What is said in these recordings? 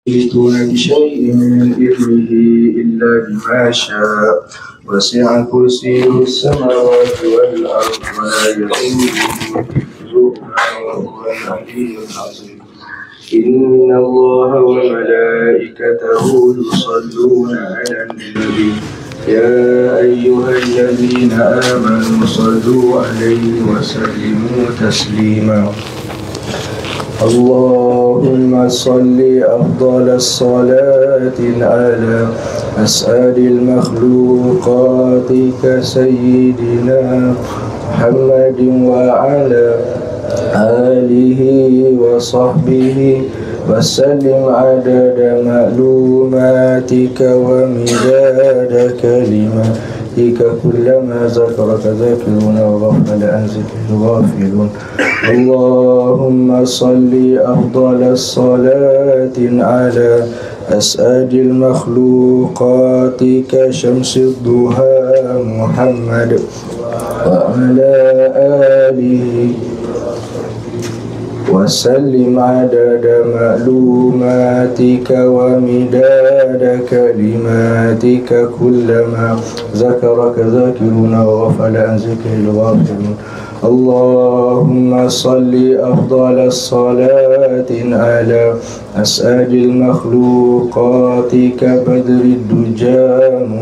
يحيطون بشيء من علمه إلا بما شاء وسع كرسيه السماوات والأرض ولا يئوده حفظهما وهو العلي العظيم. إن الله وملائكته يصلون على النبي يا أيها الذين آمنوا صلوا عليه وسلموا تسليما. اللهم صل أفضل الصلاة على أسعد المخلوقات كسيدنا محمد وعلى آله وصحبه وسلم عدد معلوماتك ومداد كلماتك كلما ذكرك ذاكرون وغفل عن ذكره غافلون. اللهم صل أفضل الصلاة على أسعد المخلوقات كشمس الضحى محمد وعلى آله وسلم عدد معلوماتك ومداد كلماتك كلما ذكرك ذاكرون وغفل عن ذكره الغافلون. اللهم صل أفضل الصلاة على أسعد المخلوقات كبدر الدجى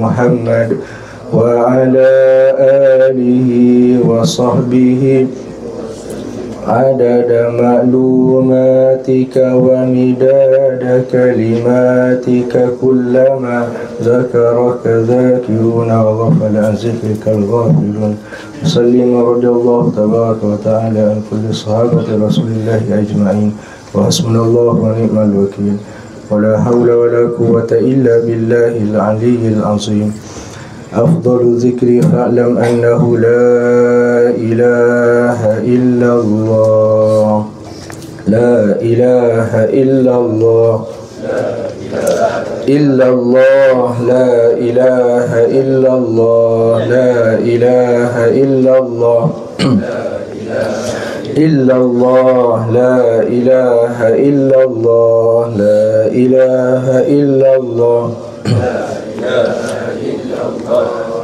محمد وعلى آله وصحبه عدد معلوماتك ومداد كلماتك كلما ذكرك ذاكرون وغفل عن ذكرك الغافلون. وسلم رضي الله تبارك وتعالى عن كل صحابة رسول الله أجمعين وحسبنا الله ونعم الوكيل ولا حول ولا قوة إلا بالله العلي العظيم. أفضل الذكر فاعلم أنه لا إله إلا الله لا إله إلا الله إلا الله لا إله إلا الله لا إله إلا الله إلا الله لا إله إلا الله لا إله إلا الله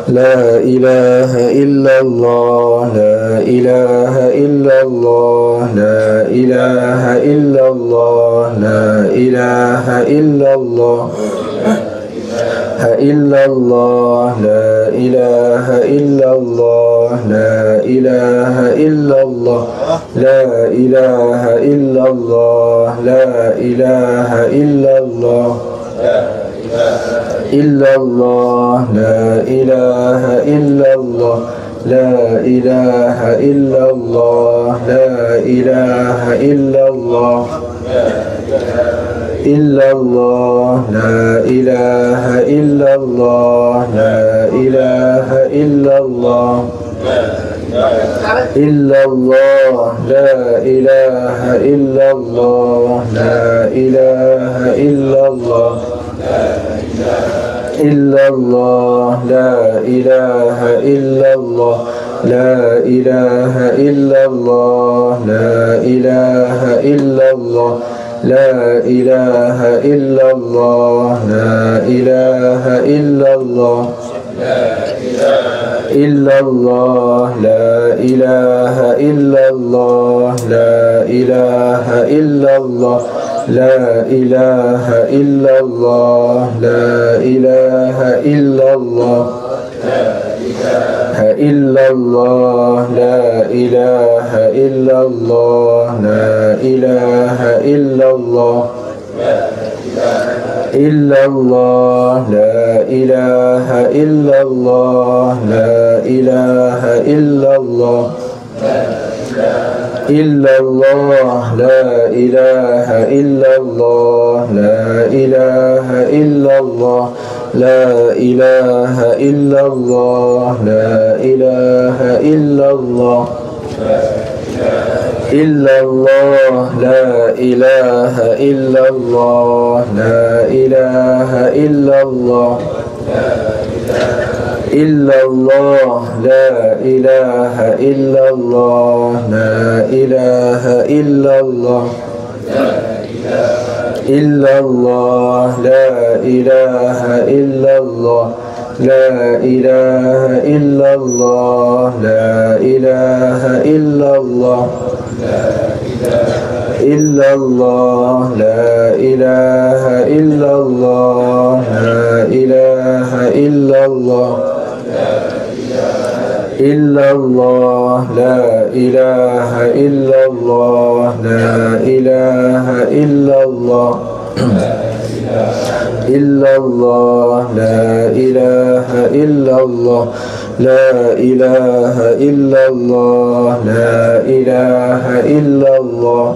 لا إله إلا الله لا إله إلا الله لا إله إلا الله لا إله إلا الله إلا الله لا إله إلا الله لا إله إلا الله لا إله إلا الله لا إله إلا الله إلا الله لا إله إلا الله لا إله إلا الله لا إله إلا الله إلا الله لا إله إلا الله لا إله إلا الله إلا الله لا إله إلا الله لا إله إلا الله إلا الله لا إله إلا الله لا إله إلا الله لا إله إلا الله لا إله إلا الله لا إله إلا الله إلا الله لا إله إلا الله لا إله إلا الله لا إله إلا الله لا إله إلا الله إلا الله لا إله إلا الله لا إله إلا الله إلا الله لا إله إلا الله لا إله إلا الله إلا الله لا إله إلا الله لا إله إلا الله لا إله إلا الله لا إله إلا الله إلا الله لا إله إلا الله لا إله إلا الله إلا الله لا إله إلا الله لا إله إلا الله إلا الله لا إله إلا الله لا إله إلا الله لا إله إلا الله إلا الله لا إله إلا الله لا إله إلا الله إلا الله لا إله إلا الله لا إله إلا الله إلا الله لا إله إلا الله لا إله إلا الله لا إله إلا الله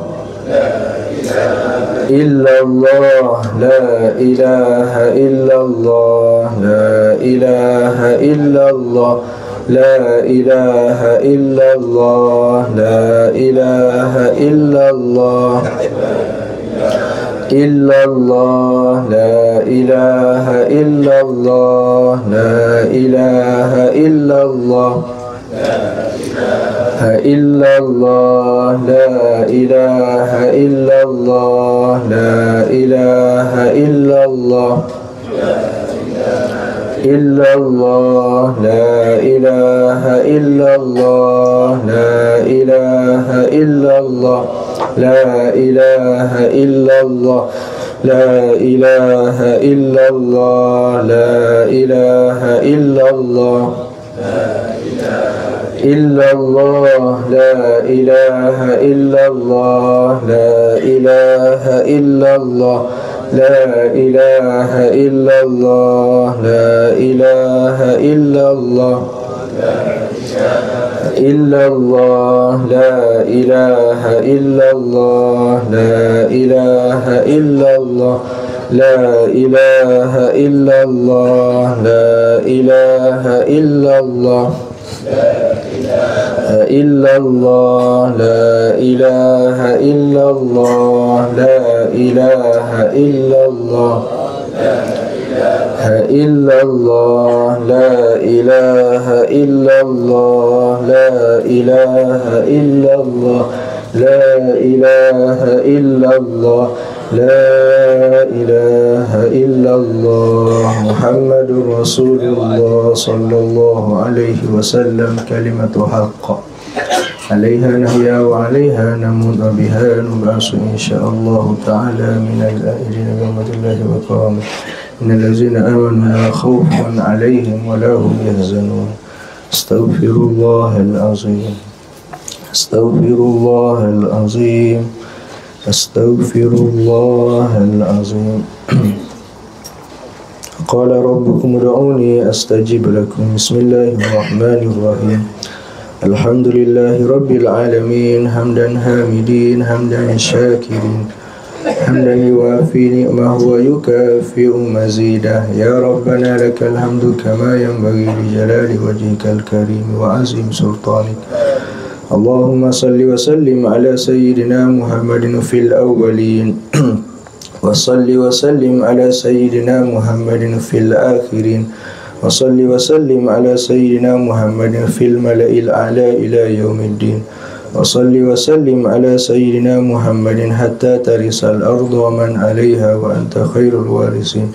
إلا الله لا إله إلا الله لا إله إلا الله لا إله إلا الله لا إله إلا الله إلا الله لا إله إلا الله لا إله إلا الله إلا الله لا إله إلا الله لا إله إلا الله إلا الله لا إله إلا الله لا إله إلا الله لا إله إلا الله لا إله إلا الله لا إله إلا الله إلا الله لا إله إلا الله لا إله إلا الله لا إله إلا الله لا إله إلا الله إلا الله لا إله إلا الله لا إله إلا الله لا إله إلا الله لا إله إلا الله إلا الله لا إله إلا الله لا إله إلا الله إلا الله لا إله إلا الله لا إله إلا الله لا إله إلا الله لا إله إلا الله محمد رسول الله صلى الله عليه وسلم كلمة حق عليها نحيا وعليها نموت وبها نبعث إن شاء الله تعالى من الآخرين برحمة الله وكرامه إن الذين آمنوا لا خوف عليهم ولا هم يحزنون استغفر الله العظيم استغفر الله العظيم استغفر الله العظيم قال ربكم ادعوني أستجب لكم بسم الله الرحمن الرحيم الحمد لله رب العالمين حمدا حامدين حمدا شاكرين حمدا يوافي نعمه ويكافئ مزيده يا ربنا لك الحمد كما ينبغي لجلال وجهك الكريم وعظيم سلطانك اللهم صل وسلم على سيدنا محمد في الأولين وصل وسلم على سيدنا محمد في الآخرين وصل وسلم على سيدنا محمد في الملأ الأعلى إلى يوم الدين وصل وسلم على سيدنا محمد حتى ترث الأرض ومن عليها وأنت خير الوارثين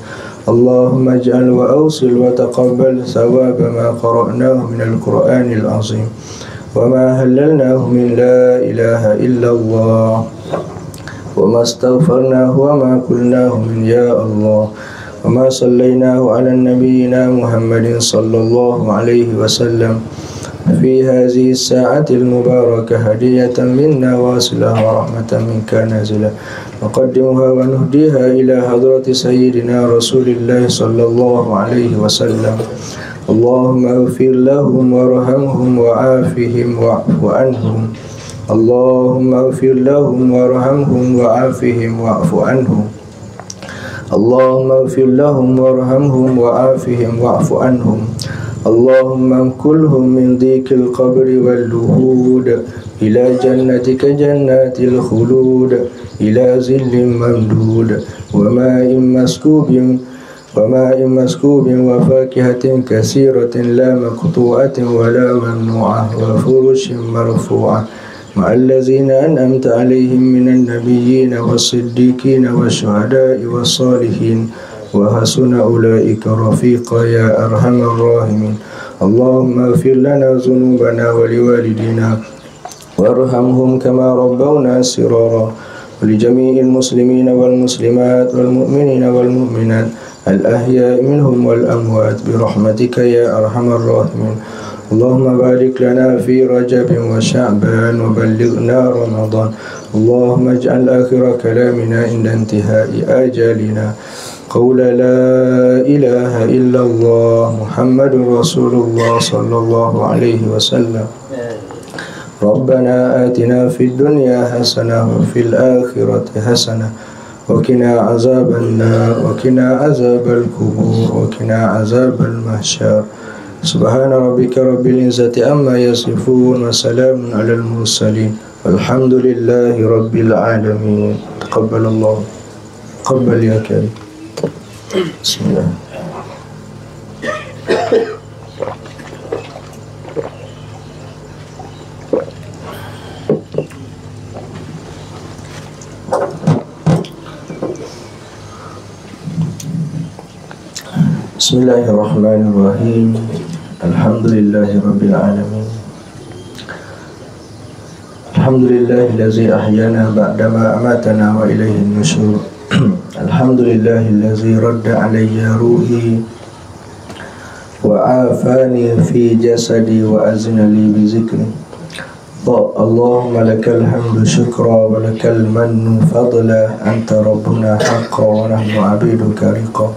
اللهم اجعل وأوصل وتقبل ثواب ما قرأناه من القرآن العظيم وما هللناه من لا إله إلا الله وما استغفرناه وما قلناه من يا الله وما صليناه على نبينا محمد صلى الله عليه وسلم في هذه الساعة المباركة هدية منا واصلة ورحمة منك نازلة نقدمها ونهديها إلى حضرة سيدنا رسول الله صلى الله عليه وسلم اللهم اغفر لهم وارحمهم وعافهم واعف عنهم اللهم اغفر لهم وارحمهم وعافهم واعف عنهم اللهم اغفر لهم وارحمهم وعافهم واعف عنهم اللهم انقلهم من ضيق القبر واللهود إلى جنتك جنات الخلود إلى ظل ممدود وماء مسكوب وفاكهة كثيرة لا مقطوعة ولا ممنوعة وفرش مرفوعة مع الذين أنعمت عليهم من النبيين والصديقين والشهداء والصالحين وحسن أولئك رفيقا يا أرحم الراحمين. اللهم اغفر لنا ذنوبنا ولوالدينا وارحمهم كما ربونا صغارا، ولجميع المسلمين والمسلمات والمؤمنين والمؤمنات الأحياء منهم والأموات برحمتك يا أرحم الراحمين. اللهم بارك لنا في رجب وشعبان وبلغنا رمضان. اللهم اجعل آخر كلامنا عند انتهاء آجالنا قول لا إله إلا الله محمد رسول الله صلى الله عليه وسلم. ربنا آتنا في الدنيا حسنة وفي الآخرة حسنة وقنا عذاب النار وقنا عذاب القبور وقنا عذاب المحشر. سبحان ربك رب العزة عما يصفون وسلام على المرسلين والحمد لله رب العالمين. تقبل الله. تقبل يا كريم. بسم الله. Bismillahirrahmanirrahim. Alhamdulillahi rabbil alamin. Alhamdulillahillazi ahyana ba'dama amatana wa ilayhi nusyur. Alhamdulillahillazi radda alayya ruhi wa afani fi jasadi wa azna li bi zikri. Allahumma lakal hamdu syukra wa lakal mannu fadla. Anta rabbuna haqqa wa nahnu abiduka riqa.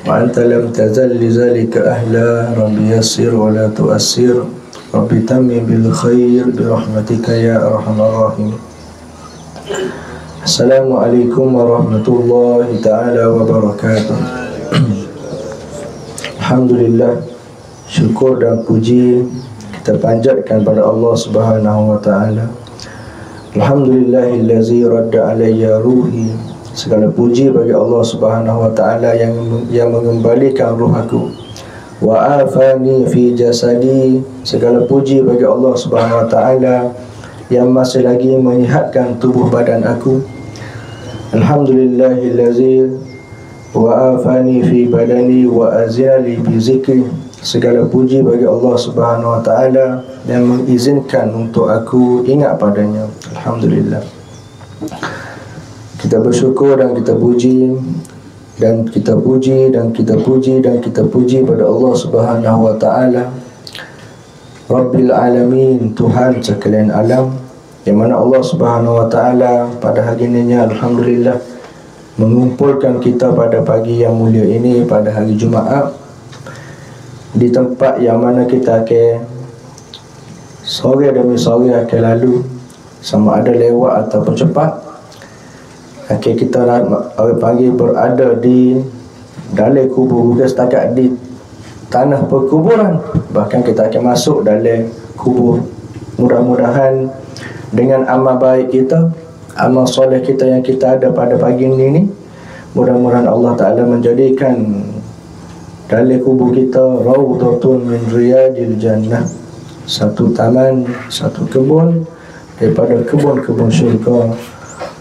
Wa anta lam tazal li zalika ahla. Rabbi yassir wa la tu'assir. Rabbi tammi bil khair bi rahmatika ya arhamar rahim. Assalamualaikum warahmatullahi ta'ala wabarakatuh. Alhamdulillah, syukur dan puji kita panjatkan pada Allah Subhanahu wa ta'ala. Alhamdulillahillazi radda alayya ruhi. Segala puji bagi Allah Subhanahu wa ta'ala yang mengembalikan ruh aku. Wa afani fi jasadi. Segala puji bagi Allah Subhanahu wa ta'ala yang masih lagi menyihatkan tubuh badan aku. Alhamdulillahillazi wa afani fi badani wa azali bi zikri. Segala puji bagi Allah Subhanahu wa ta'ala yang mengizinkan untuk aku ingat padanya. Alhamdulillah. Kita bersyukur dan kita puji dan kita puji dan kita puji dan kita puji pada Allah Subhanahu wa ta'ala, Rabbil alamin, Tuhan sekalian alam, yang mana Allah Subhanahu wa ta'ala pada hari ini alhamdulillah mengumpulkan kita pada pagi yang mulia ini pada hari Jumaat di tempat yang mana kita akan sore demi sore akan lalu, sama ada lewat ataupun cepat. Kita orang panggil berada di dalam kubur, bukan setakat di tanah perkuburan, bahkan kita akan masuk dalam kubur. Mudah-mudahan dengan amal baik kita, amal soleh kita yang kita ada pada pagi ini, mudah-mudahan Allah Ta'ala menjadikan dalam kubur kita raudhatun min riyadil jannah, satu taman, satu kebun daripada kebun-kebun syurga.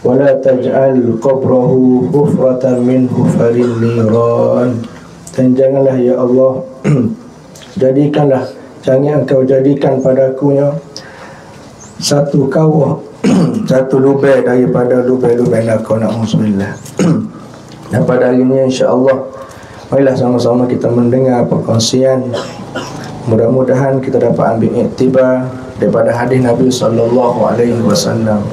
Wala taj'al qabrahu hufratan min hufaril niran. Dan janganlah ya Allah jangan engkau jadikan padakunya satu kawah satu lubang daripada lubang-lubang neraka. Na'udzubillah. Dan pada hari ini insya-Allah marilah sama-sama kita mendengar perkongsian. Mudah-mudahan kita dapat ambil iktibar daripada hadis Nabi sallallahu alaihi wasallam.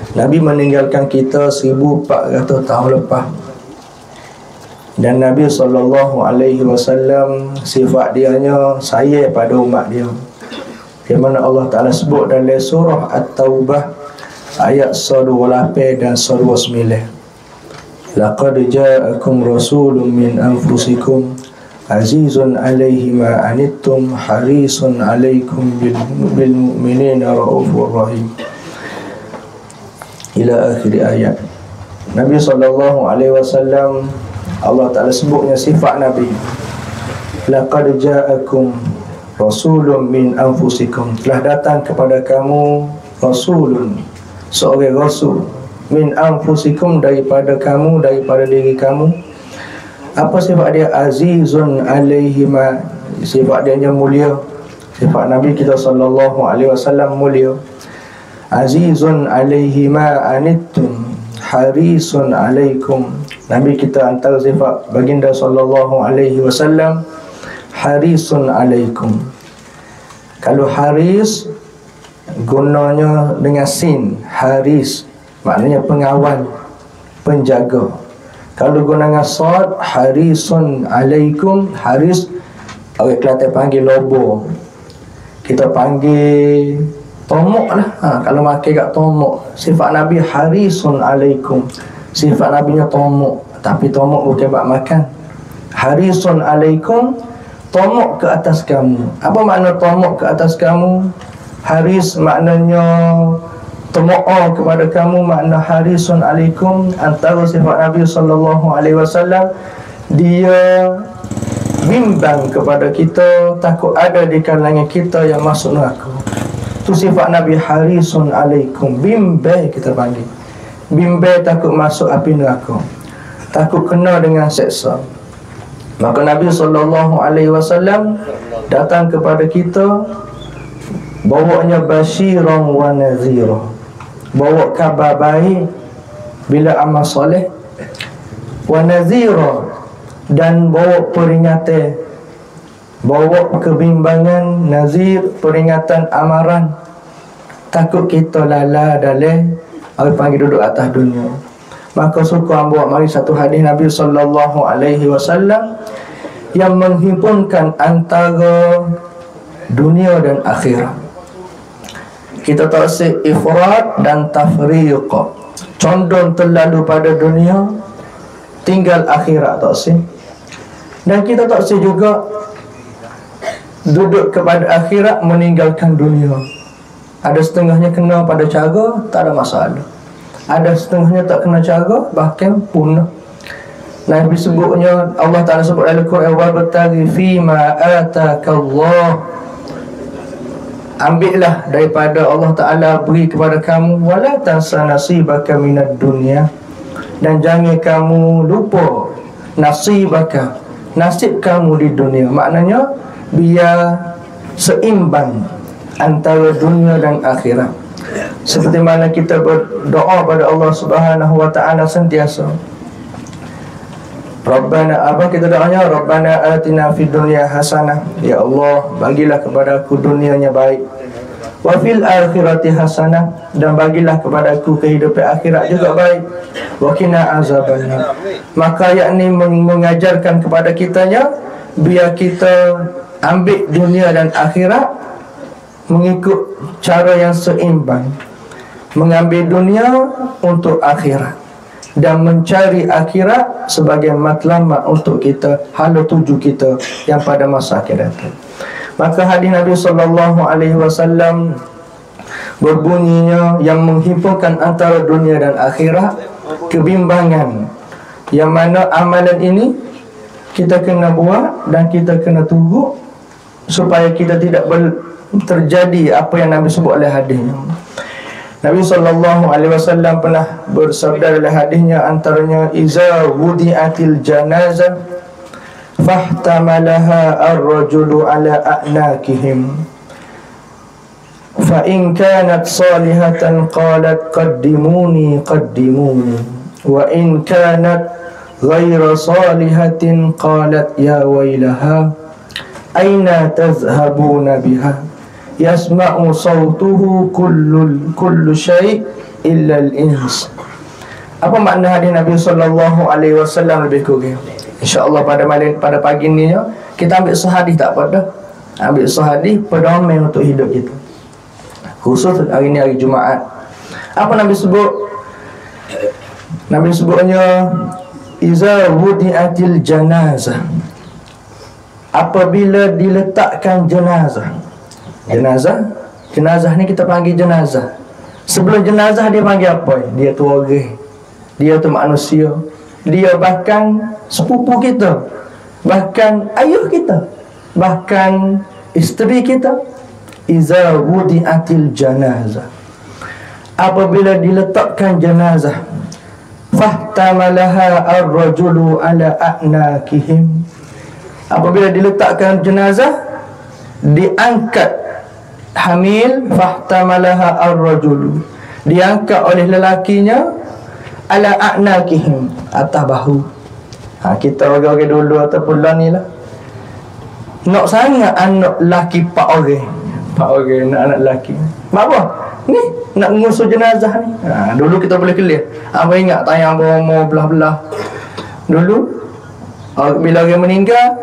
Nabi meninggalkan kita 1400 tahun lepas. Dan Nabi SAW sifat dianya sayang pada umat dia, di mana Allah Ta'ala sebut dalam surah At-Taubah ayat 128 dan 129. Laqad ja'akum rasulun min anfusikum azizun alaihi ma anittum harisun alaikum bil mu'minina raufur rahim, ila akhir ayat. Nabi SAW, Allah Ta'ala sebutnya sifat Nabi, laqad ja'akum, rasulun min anfusikum, telah datang kepada kamu rasulun, seorang rasul, min anfusikum, daripada kamu, daripada diri kamu. Apa sifat dia? Azizun alaihi ma, sifat dia mulia. Sifat Nabi kita sallallahu alaihi wasallam mulia. Azizun alaihi ma anittum harisun alaikum. Nabi kita antara sifat baginda sallallahu alaihi wasallam harisun alaikum. Kalau haris gunanya dengan sin, haris maknanya pengawal, penjaga. Kalau guna dengan sad, harisun alaikum. Haris orang Kelantan panggil lobo, kita panggil tomok lah. Kalau makan kat tomok. Sifat Nabi harisun alaikum. Sifat Nabi nya tomok, tapi tomok bukan buat makan. Harisun alaikum, tomok ke atas kamu. Apa makna tomok ke atas kamu? Haris maknanya tomo'o kepada kamu, makna harisun alaikum. Antara sifat Nabi sallallahu alaihi wasallam, dia bimbang kepada kita, takut ada di kalangan kita yang masuk neraka. Tu sifat Nabi harisun alaikum. Bimbang kita panggil. Bimbang takut masuk api neraka, takut kena dengan seksa. Maka Nabi sallallahu alaihi wasallam datang kepada kita bawanya basyiran wa nadhira, bawa kabar baik bila amal soleh, wa nadhira, dan bawa peringatan, bawa kebimbangan. Nazir peringatan, amaran, takut kita lala dalam orang panggil duduk atas dunia. Maka suka buat mari satu hadis Nabi sallallahu alaihi wasallam yang menghimpunkan antara dunia dan akhirat. Kita tak usah ifrat dan tafriq, condong terlalu pada dunia, tinggal akhirat tak usah. Dan kita tak usah juga duduk kepada akhirat meninggalkan dunia. Ada setengahnya kena pada cara, tak ada masalah. Ada setengahnya tak kena cara, bahkan punah. Nabi sebutnya, Allah Ta'ala sebut dalam Quran, wabtaghi fima atakallah, ambillah daripada Allah Ta'ala beri kepada kamu, wala tansa nasibaka minad dunya, dan jangan kamu lupa nasibaka, nasib kamu di dunia. Maknanya biar seimbang antara dunia dan akhirat. Seperti mana kita berdoa pada Allah Subhanahu wa Ta'ala sentiasa, Rabbana, apa kita doanya? Rabbana atina fid dunya hasanah, ya Allah bagilah kepada aku dunianya baik, wa fil akhirati hasanah, dan bagilah kepada aku kehidupan akhirat juga baik, wa qina azabannar. Maka yakni mengajarkan kepada kitanya biar kita ambil dunia dan akhirat mengikut cara yang seimbang, mengambil dunia untuk akhirat dan mencari akhirat sebagai matlamat untuk kita, hala tuju kita yang pada masa akan datang. Maka hadis Nabi sallallahu alaihi wasallam berbunyinya yang menghimpunkan antara dunia dan akhirat, kebimbangan, yang mana amalan ini kita kena buat dan kita kena tunggu supaya kita tidak terjadi apa yang Nabi sebut oleh hadisnya. Nabi sallallahu alaihi wasallam pernah bersabda dalam hadisnya, antaranya, iza wudi'atil janazah fahtamalaha ar-rajulu ala a'nakihim, fa in kanat salihatan qalat qaddimuni qaddimuni, wa in kanat ghayra salihatin qalat ya wailaha aina tazhabuna biha yasma'u sawtuhu kullu syai' illa al-ins. Apa makna hadis Nabi sallallahu alaihi wasallam lebih kurang? InsyaAllah pada pagi ni kita ambil sehadis, tak apa dah. Ambil sehadis pedoman untuk hidup kita, khusus hari ni hari Jumaat. Apa Nabi sebut? Nabi sebutnya iza wudi'atil janazah, apabila diletakkan jenazah. Jenazah ni kita panggil jenazah. Sebelum jenazah dia panggil apa? Dia tu orang, dia tu manusia, dia bahkan sepupu kita, bahkan ayah kita, bahkan isteri kita, iza wudi'atil janazah, apabila diletakkan jenazah, fahtamalaha ar-rajulu ala a'nakihim, apabila diletakkan jenazah, diangkat hamil, fahtamalaha ar-rajulu, diangkat oleh lelakinya, ala a'nakihim, atas bahu. Kita orang-orang dulu ataupun lah ni lah, nak sangat anak lelaki 4 orang nak anak lelaki. Mak apa? Ni nak mengusung jenazah ni. Dulu kita boleh clear. Apa ingat tayang bomo belah-belah. Dulu bila orang meninggal,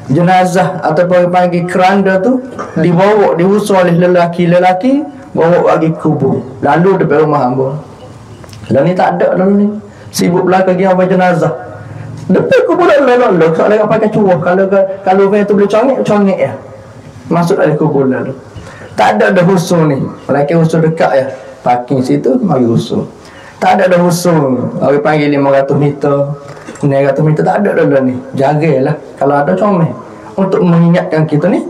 jenazah ataupun panggil keranda tu dibawa, diusung oleh lelaki-lelaki, bawa pergi kubur. Lalu depan rumah hamba. Lah ni tak ada lalu ni. Sibuk belakang pergi apa jenazah. Depan kubur lalu kalau pakai cuah, kalau van tu boleh congek ya. Masuk dalam kubur lalu. Tak ada husung ni. Lelaki husung dekat ya. Parking situ mari husung. Tak ada husung. Orang panggil 500 meter, 900 meter, tak ada dah ni. Jagalah. Kalau ada comel untuk mengingatkan kita ni.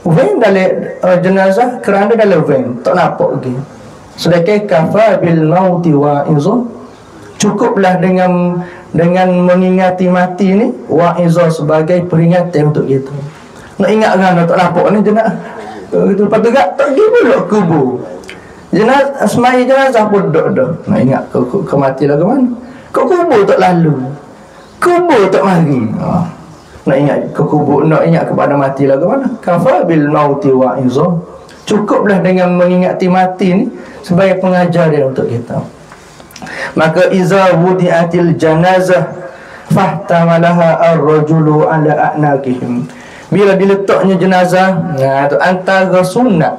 Van dalam jenazah, keranda dalam van, tak nampak lagi. Sedangkan kafa bil mauti wa izah, cukuplah dengan mengingati mati ni, wa izah, sebagai peringatan untuk kita. Nak ingat kan tak nampak ni jenazah. Lepas tu tak pergi pula kubur. Jenazah semai jenazah pun dah. Nak ingat kau mati lah ke mana? Kau kubur tak lalu. Kubur tak mari. Nak ingat ke kubur, nak ingat kepada mati lah ke mana? Kafa bil mauti wa izah. Cukuplah dengan mengingati mati ni sebagai pengajaran untuk kita. Maka iza wudi'atil janazah fahtamalaha ar-rajulu ala a'naqihim, bila diletaknya jenazah, tu antara sunat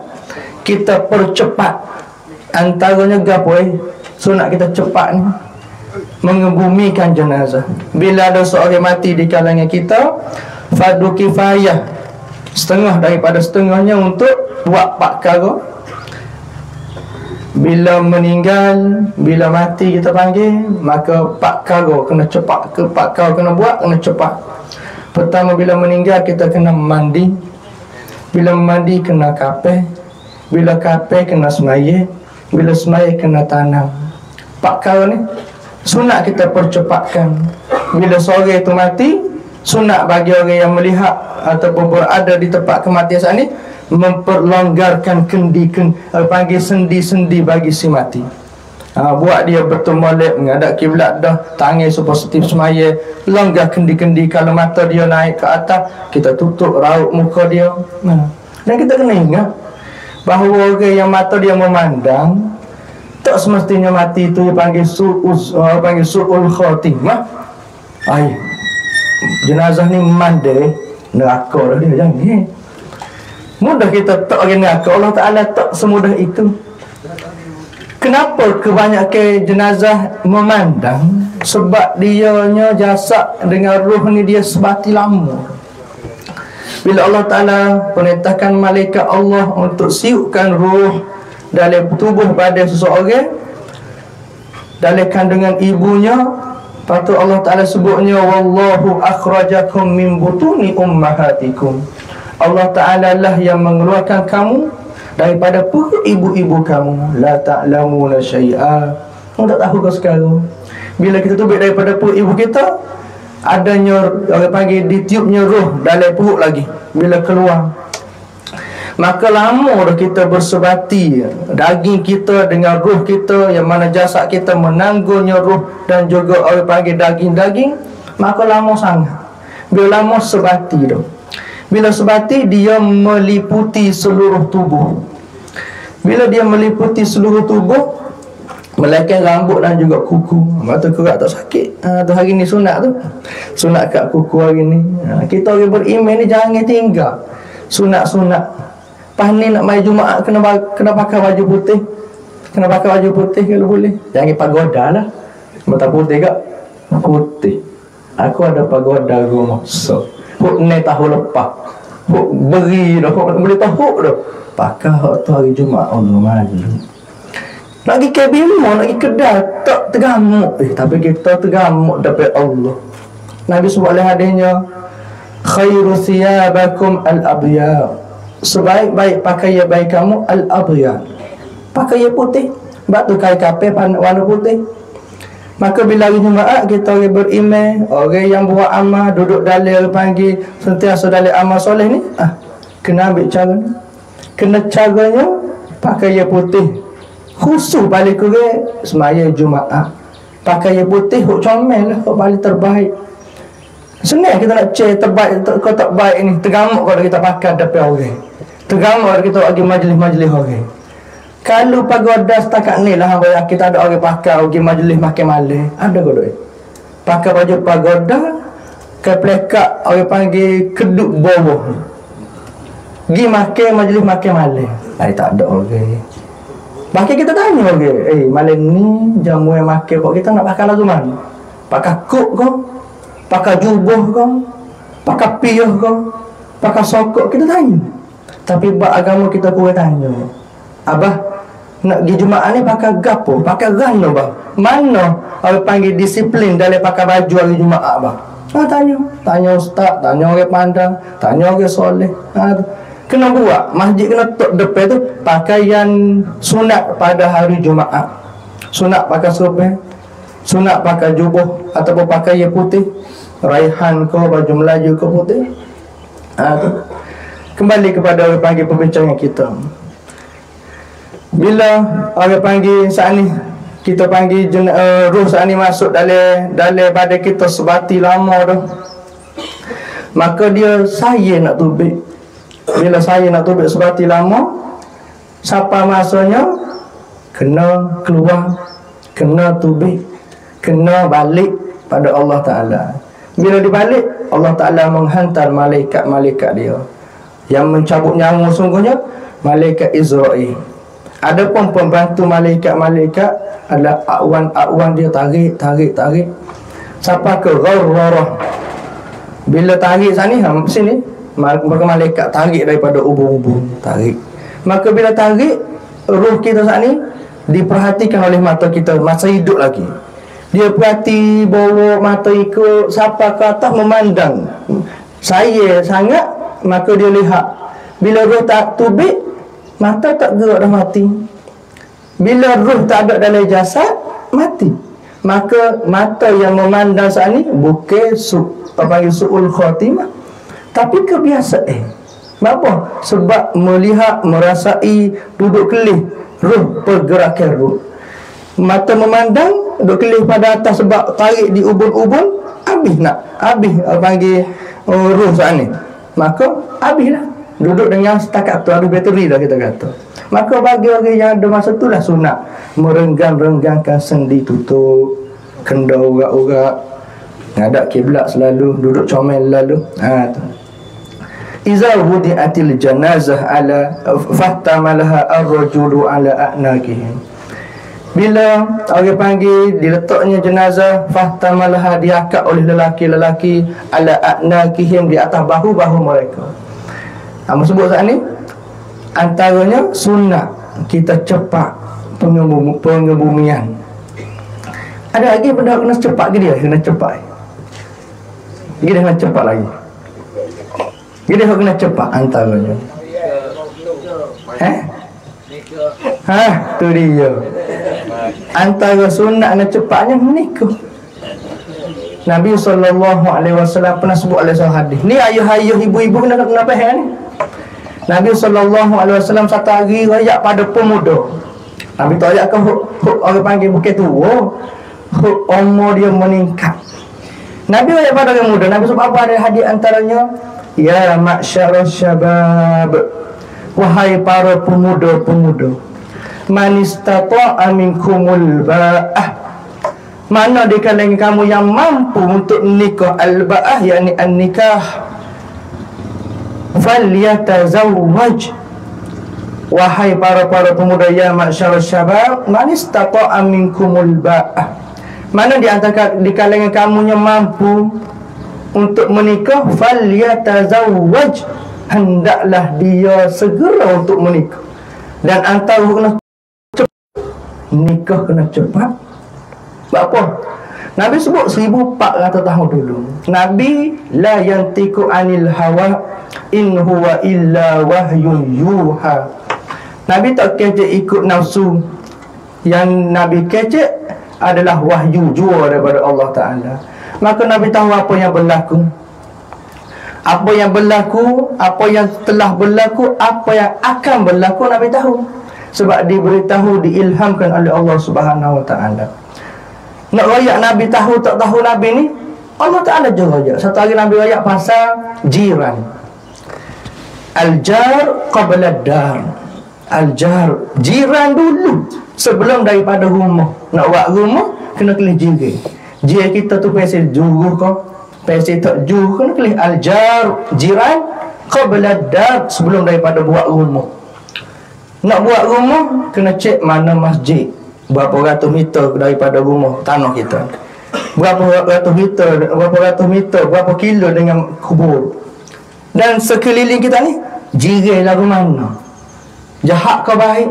kita percepat, antaranya gapo sunat kita cepat ni mengebumikan jenazah. Bila ada seorang mati di kalangan kita, fardu kifayah, setengah daripada setengahnya untuk buat 4 perkara. Bila meninggal, bila mati kita panggil, maka 4 perkara kena cepat, 4 perkara kena buat, kena cepat. Pertama, bila meninggal kita kena mandi. Bila mandi kena kapeh. Bila kapeh kena semaya. Bila semaya kena tanam. 4 perkara ni sunat kita percepatkan. Bila seorang itu mati, sunat bagi orang yang melihat ataupun berada di tempat kematian saat ni memperlonggarkan panggil sendi-sendi bagi si mati. Buat dia betul molek, menghadap kiblat dah, tangan positif semaya, longgar kendi-kendi. Kalau mata dia naik ke atas, kita tutup raut muka dia. Dan kita kena ingat bahawa orang yang mata dia memandang, tak semestinya mati itu panggil su'ul khatimah. Jenazah ni mandai neraka dah dia, jangan. Mudah kita tak orang neraka. Allah Ta'ala tak semudah itu. Kenapa kebanyakan jenazah memandang? Sebab dianya jasad dengan ruh ni dia sebati lama. Bila Allah Ta'ala perintahkan malaikat Allah untuk siupkan ruh dalam tubuh pada seseorang, dalam kandungan ibunya, patut Allah Ta'ala sebutnya, wallahu akhrajakum min butuni ummahatikum. Allah Ta'ala lah yang mengeluarkan kamu daripada perut ibu-ibu kamu. La ta'lamuna syai'a. Kamu tak tahu kau sekarang. Bila kita tubik daripada perut ibu kita, adanya orang panggil ditiupnya roh dalam perut lagi. Bila keluar, maka lama dah kita bersebati daging kita dengan roh kita, yang mana jasad kita menanggungnya roh dan juga orang panggil daging-daging. Maka lama sangat. Bila lama sebati dah. Bila sebati, dia meliputi seluruh tubuh. Bila dia meliputi seluruh tubuh, melainkan rambut dan juga kuku. Mata kerak tak sakit. Tu hari ni sunat tu. Sunat kat kuku hari ni. Kita orang beriman ni jangan tinggal sunat-sunat. Pas ni nak mai Jumaat kena pakai baju putih. Kena pakai baju putih kalau boleh. Jangan pagoda lah. Mata putih kak? Putih. Aku ada pagoda rumah. So huk ni tahu lepas, huk beri dah, huk boleh tahu dah. Pakai hak tu hari Jumaat, Allah malu. Nak pergi Kebimo, nak pergi kedai, tak tergamuk. Tapi kita tergamuk dapat Allah. Nabi sebut oleh hadisnya, khairu thiyabakum al-abyad. sebaik-baik pakaian bagi kamu al-abyad, pakaian putih. Sebab tu kain kapel warna putih. Maka bila hari Jumaat kita orang beriman, orang yang buat amal, duduk dalil panggil sentiasa dalil amal soleh ni, kena ambil cara ni. Kena caranya pakaian putih. Khusus balik kurang semaya Jumaat. Pakaian putih hok comel lah, hok paling terbaik. Senang kita nak cek terbaik kau tak baik ni, tergamuk kalau kita pakai depan orang. Tergamuk kalau kita pergi majlis-majlis orang. Kalau pagoda setakat ni lah kita ada orang pakai pergi majlis makan malam, ada ke tak? Pakai baju pagoda ke plekak orang panggil keduk bawah. Pergi makan majlis makan malam. Tak ada orang. Bahkan kita tanya orang, malam ni jamu yang makan kok kita nak pakai lagu mana? Pakai kok kau? Pakai jubah kau? Pakai piyah kau? Pakai sokok? Kita tanya. Tapi bab agama kita kurang tanya. Abah nak pergi Jumaat ni pakai gapo? Pakai gano bah? Mana orang panggil disiplin dalam pakai baju hari Jumaat bah? Tanya. Tanya ustaz, tanya orang pandang, tanya orang soleh. Kena buat. Masjid kena tok depan tu pakaian sunat pada hari Jumaat. Sunat pakai serban, sunat pakai jubah ataupun pakaian putih. Raihan ke baju Melayu ke putih. Kembali kepada orang panggil perbincangan kita. Bila orang panggil saat ni, kita panggil roh saat ni masuk dalam badan kita sebati lama dah, maka dia saya nak tubik. Bila saya nak tubik sebati lama, siapa masanya kena keluar, kena tubik, kena balik pada Allah Ta'ala. Bila dibalik, Allah Ta'ala menghantar malaikat-malaikat dia yang mencabut nyawa sungguhnya, malaikat Israel. Adapun pembantu malaikat-malaikat adalah akwan dia tarik. Siapa ke gharrarah. Bila tarik sini, maka malaikat tarik daripada ubun-ubun, tarik. Maka bila tarik, roh kita saat ni diperhatikan oleh mata kita masa hidup lagi. Dia perhati bawah mata ikut siapa ke atas memandang. Saya sangat, maka dia lihat. Bila roh tak tubik, mata tak gerak dah mati. Bila roh tak ada dalam jasad, mati. Maka mata yang memandang saat ni bukan su'ul khatimah, tapi kebiasaan. Kenapa? Sebab melihat, merasai, duduk kelih roh, pergerakan roh. Mata memandang, duduk kelih pada atas sebab tarik di ubun-ubun, habis panggil roh saat ni. Maka habislah. Duduk dengan setakat tu, ada bateri dah kita kata. Maka bagi orang yang ada masa tu lah sunat merenggang-renggangkan sendi tutup, kenda urat-urat, ngadap kiblat selalu, duduk comel lalu. Tu. Iza wudi'atil janazah ala fahtamalaha ar-rajulu ala a'naqihim. Bila orang panggil diletaknya jenazah, fahtamalaha diangkat oleh lelaki-lelaki ala a'naqihim, di atas bahu-bahu mereka. Kamu sebut saat ni antaranya sunat kita cepat pengebumian. Ada lagi benda kena cepat ke dia? Kena cepat. Dia kena cepat lagi. Dia kena cepat antaranya. Tu dia. Antara sunat kena cepatnya menikah. Nabi SAW pernah sebut oleh sebuah hadis. Ni ayah-ayah ibu-ibu kena faham ni. Nabi SAW satu hari rayak pada pemuda. Nabi tu ayat ke orang panggil bukit tua, umur dia meningkat. Nabi rayak pada orang muda. Nabi sebab apa ada hadis antaranya, ya ma'syarus syabab, wahai para pemuda-pemuda, man istata'a minkumul ba'ah, mana di kalangan kamu yang mampu untuk nikah, al-ba'ah yakni an-nikah, falyatazawwaj, wahai para pemuda, ya ma'syarus syabab, man istata'a minkumul ba'ah, mana di antara di kalangan kamu yang mampu untuk menikah, falyatazawwaj, hendaklah dia segera untuk menikah. Dan antara kena cepat, nikah kena cepat. Sebab apa? Nabi sebut 1400 tahun dulu. Nabi la yantiku anil hawa in huwa illa wahyun yuha. Nabi tak kecek ikut nafsu. Yang Nabi kecek adalah wahyu jua daripada Allah Ta'ala. Maka Nabi tahu apa yang berlaku. Apa yang berlaku, apa yang telah berlaku, apa yang akan berlaku, Nabi tahu. Sebab diberitahu, diilhamkan oleh Allah Subhanahu Wa Ta'ala. Nak rayak Nabi tahu tak tahu Nabi ni, Allah Ta'ala je rayak. Satu hari Nabi rayak pasal jiran. Al-jar qabla dar. Al-jar, jiran dulu sebelum daripada rumah. Nak buat rumah, kena kelih jiran. Jiran kita tu pasal juruh kau, pasal tak juruh, kena kelih al-jar, jiran qabla dar, sebelum daripada buat rumah. Nak buat rumah, kena cek mana masjid, berapa ratus meter daripada rumah tanah kita, berapa ratus meter, berapa kilo dengan kubur. Dan sekeliling kita ni, jiran lagu mana, jahat kau baik,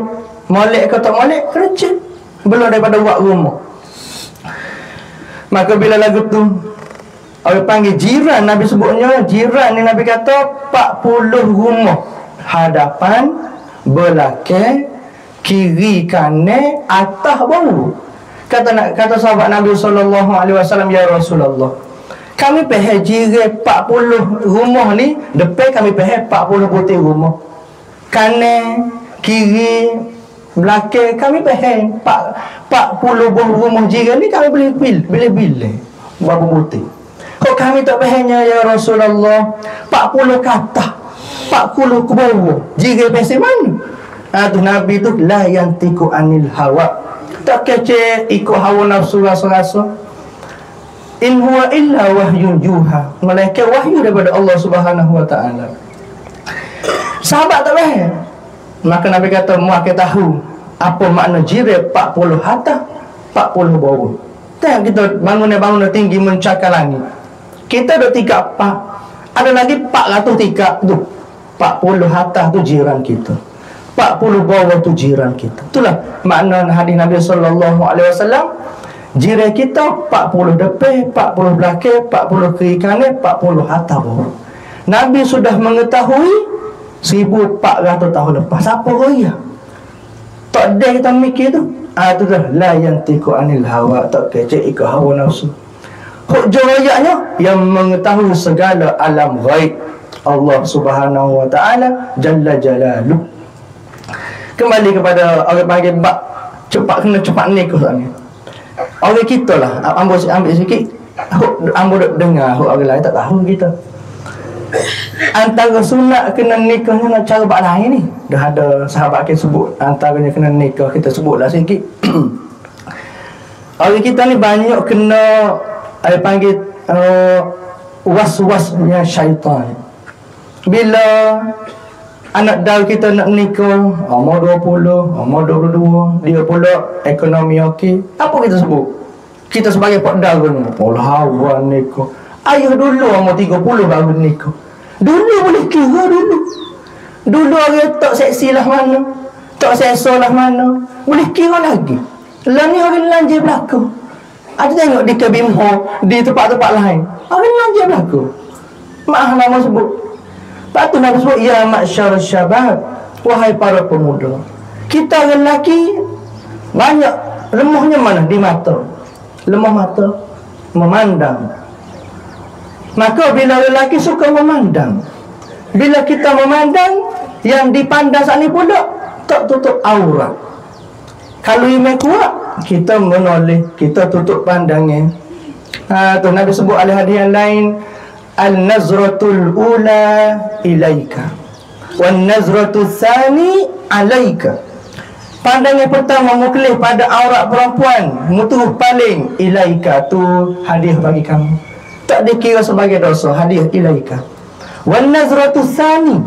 molek kau tak molek, kena cek belum daripada buat rumah. Maka bila lagu tu orang panggil jiran, Nabi sebutnya jiran ni, Nabi kata 40 rumah, hadapan, belakang, kiri, kanan, atas, bawah. Kata sahabat Nabi SAW, ya Rasulullah, kami pergi jiran 40 rumah ni, depan kami pergi 40 putih rumah, kanan, kiri, belakang kami pergi 40 buah rumah jiran ni, kami boleh pilih berapa putih. Kok kami tak perginya ya Rasulullah 40 kata, 40 ke bawah, jiran pergi mana? Tu Nabi tu la yantiku anil hawa, tak kecek ikut hawa nafsu rasa-rasa. In huwa illa wahyun yuha, malaikat wahyu daripada Allah Subhanahu Wa Ta'ala. Sahabat tak faham. Maka Nabi kata, muak tahu apa makna jiran 40 atas, 40 bawah. Tengok kita bangunan tinggi mencakar langit, kita ada 3 pak, ada lagi 400 tingkat tu. 40 atas tu jiran kita, 40 bawah tu jiran kita. Itulah makna hadis Nabi SAW. Jiran kita 40 depan, 40 belakang, 40 kiri kanan, 40 atas bawah. Nabi sudah mengetahui 1400 tahun lepas. Siapa raya? Tak ada kita mikir tu. Tu dah la yantiku anil hawa, tak kecek ikut hawa nafsu. Hujung ayatnya yang mengetahui segala alam ghaib, Allah Subhanahu Wa Ta'ala Jalla Jalaluh. Kembali kepada orang panggil bab cepat, kena cepat nikah ni. Orang kita lah, ambil sikit, ambil dengar, orang lain tak tahu kita. Antara sunat kena nikahnya nak cara buat lain ni. Dah ada sahabat kita sebut antaranya kena nikah, kita sebutlah sikit. Orang kita ni banyak kena panggil was-wasnya syaitan. Bila anak dal kita nak nikah, umur 20, umur 22, dia pula ekonomi okey, apa kita sebut? Kita sebagai pak dal pun, pola hawan nikah. Ayah dulu umur 30 baru nikah. Dulu boleh kira dulu. Dulu orang tak seksi lah mana, tak seksa lah mana, boleh kira lagi. Lah ni orang lanjir belakang. Ada tengok di Kebimho, di tempat-tempat lain, orang lanjir belakang. Maaf nama sebut. Lepas tu Nabi sebut, ya ma'syar syabab, wahai para pemuda. Kita orang lelaki banyak lemahnya mana? Di mata. Lemah mata, memandang. Maka bila lelaki suka memandang, bila kita memandang, yang dipandang saat ni pula tak tutup aurat. Kalau iman kuat, kita menoleh, kita tutup pandangan. Tu Nabi sebut oleh hadis yang lain, al-nazratul ula ilaika wan nazratul thani alaika. Pandangan pertama muklih pada aurat perempuan, mutuh paling ilaika, tu hadiah bagi kamu, tak dikira sebagai dosa, hadiah ilaika. Wan nazratul thani,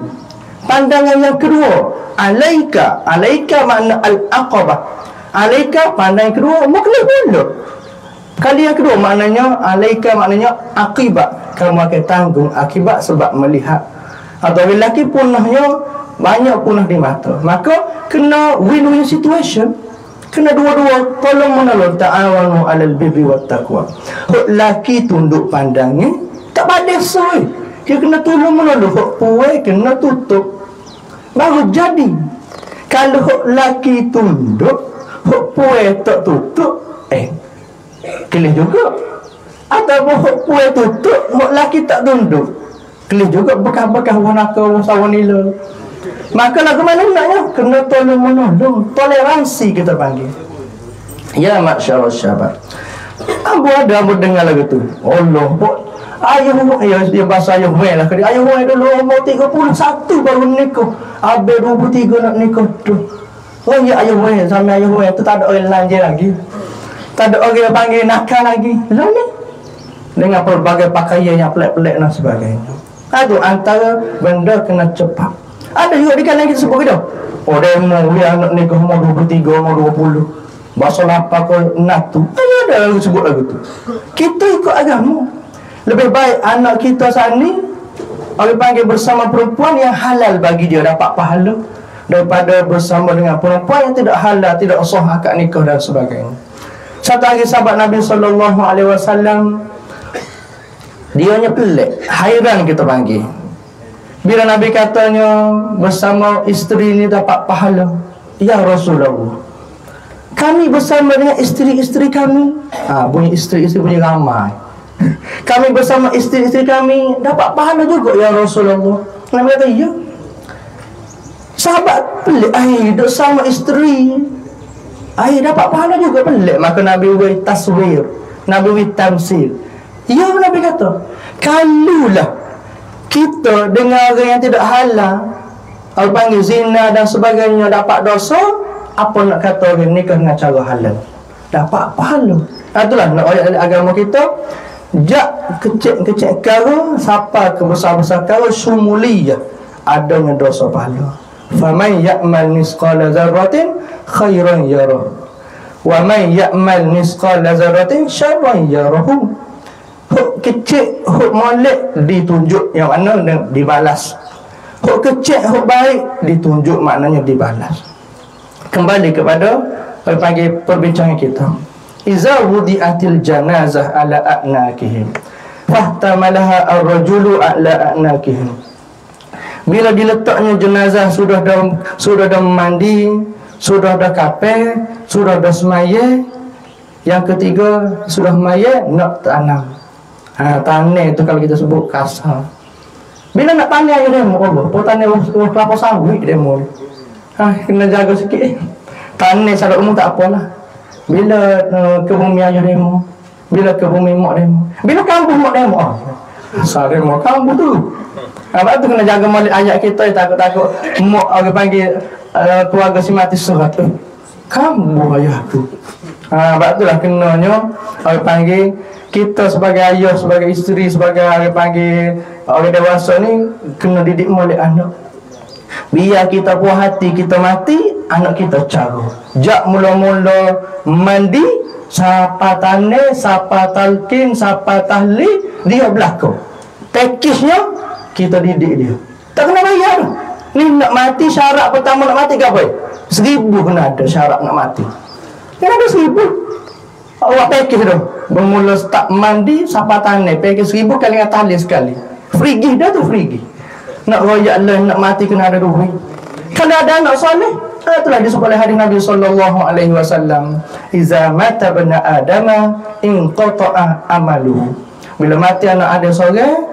pandangan yang kedua, alaika. Alaika makna al-aqabah. Alaika pandangan kedua, muklih pula. Kali yang kedua maknanya alaika, maknanya akibat, kamu akan tanggung akibat sebab melihat. Atau lelaki punahnya banyak punah di mata, maka kena win-win situation. Kena dua-dua tolong menolong, ta'awanu 'alal birri wat taqwa. Hok laki tunduk pandangnya tak badas oi. Dia kena tolong menolong, hok puai kena tutup baru jadi. Kalau hok laki tunduk, hok puai tak tutup, kelih juga. Ataupun hok puai tutup, hok laki tak tunduk, kelih juga. Bekas-bekas wanaka sawanila. Maka lagu mana naknya? Kena tolong menolong, toleransi kita panggil. Ya masyaallah syabat. Ambo ada ambo dengar lagu tu. Allah, ayah dia bahasa ayah lah. Ayah dulu umur 31 baru nikah. Habis 23 nak nikah tu. Oh ya ayah sampai ayah tu tak ada orang lanjut lagi. Tak ada orang panggil nakal lagi. Lah ni dengan pelbagai pakaian yang pelik-pelik dan sebagainya. Itu antara benda kena cepat. Ada juga di kalangan kita sebut gitu. Oh demo dia anak nikah umur 23, umur 20. Bahasa lapar ke natu. Ada lagu sebut lagu tu. Kita ikut agama. Lebih baik anak kita sani orang panggil bersama perempuan yang halal bagi dia dapat pahala daripada bersama dengan perempuan yang tidak halal, tidak sah akad nikah dan sebagainya. Satu hari sahabat Nabi SAW, dia nya pelik, hairan kita panggil. Bila Nabi katanya bersama isteri ni dapat pahala, ya Rasulullah, kami bersama dengan isteri-isteri kami, bunyi isteri-isteri bunyi ramai. Kami bersama isteri-isteri kami dapat pahala juga ya Rasulullah. Nabi kata ya. Sahabat pelik, duduk sama isteri, dapat pahala juga, pelik. Maka Nabi beri taswir, Nabi beri tamsil. Ya Nabi kata, kalulah kita dengan orang yang tidak halal, orang panggil zina dan sebagainya, dapat dosa, apa nak kata orang nikah dengan cara halal dapat pahala. Itulah nak ayat agama kita. Jak kecil-kecil kara siapa ke besar-besar kara sumuliyah, adanya dosa pahala. Faman ya'mal misqala dzarratin khairan yarah, wa man ya'mal misqala dzarratin syarran yarahu. Huk kecil, huk molek ditunjuk yang mana dibalas. Huk kecil, huk baik ditunjuk maknanya dibalas. Kembali kepada panggil perbincangan kita. Iza wudi'atil janazah ala a'nakihim fahtamalaha ar-rajulu ala a'nakihim. Bila diletaknya jenazah sudah dah mandi, sudah dah kafan, sudah dah semaya, yang ketiga sudah maya nak tanam. Tanah itu kalau kita sebut kasar. Bila nak tanah ya demo Allah, tanah kelapa sawit demo. Kena jaga sikit. Tanah salat umum tak apalah. Bila ke bumi ayah demo, bila ke bumi mak demo, bila kampung mak demo, asal demo kampung tu. Apa tu kena jaga malik ayat kita, takut-takut mak orang panggil keluarga si mati surat tu. Kampung ayah tu. Sebab itulah kenanya orang panggil kita sebagai ayah, sebagai isteri, sebagai orang panggil orang dewasa ni kena didik malik anak. Biar kita puas hati, kita mati, anak kita cara. Jak mula-mula mandi, siapa tanah, siapa talqin, siapa tahlil, dia belakang. Pakejnya kita didik dia. Tak kena bayar. Ni nak mati, syarat pertama nak mati ke apa? 1000 kena ada syarat nak mati. Kena ada 1000. Awak pakej tu. Bermula start mandi, siapa tanah, pakej 1000 kali dengan tahlil sekali. Frigih dah tu, frigih. Nak royak lah, nak mati kena ada duit. Kalau ada anak soleh, itulah disebut oleh hadis Nabi SAW. Iza mata bena adama inqata'a amaluhu. Bila mati anak ada seorang,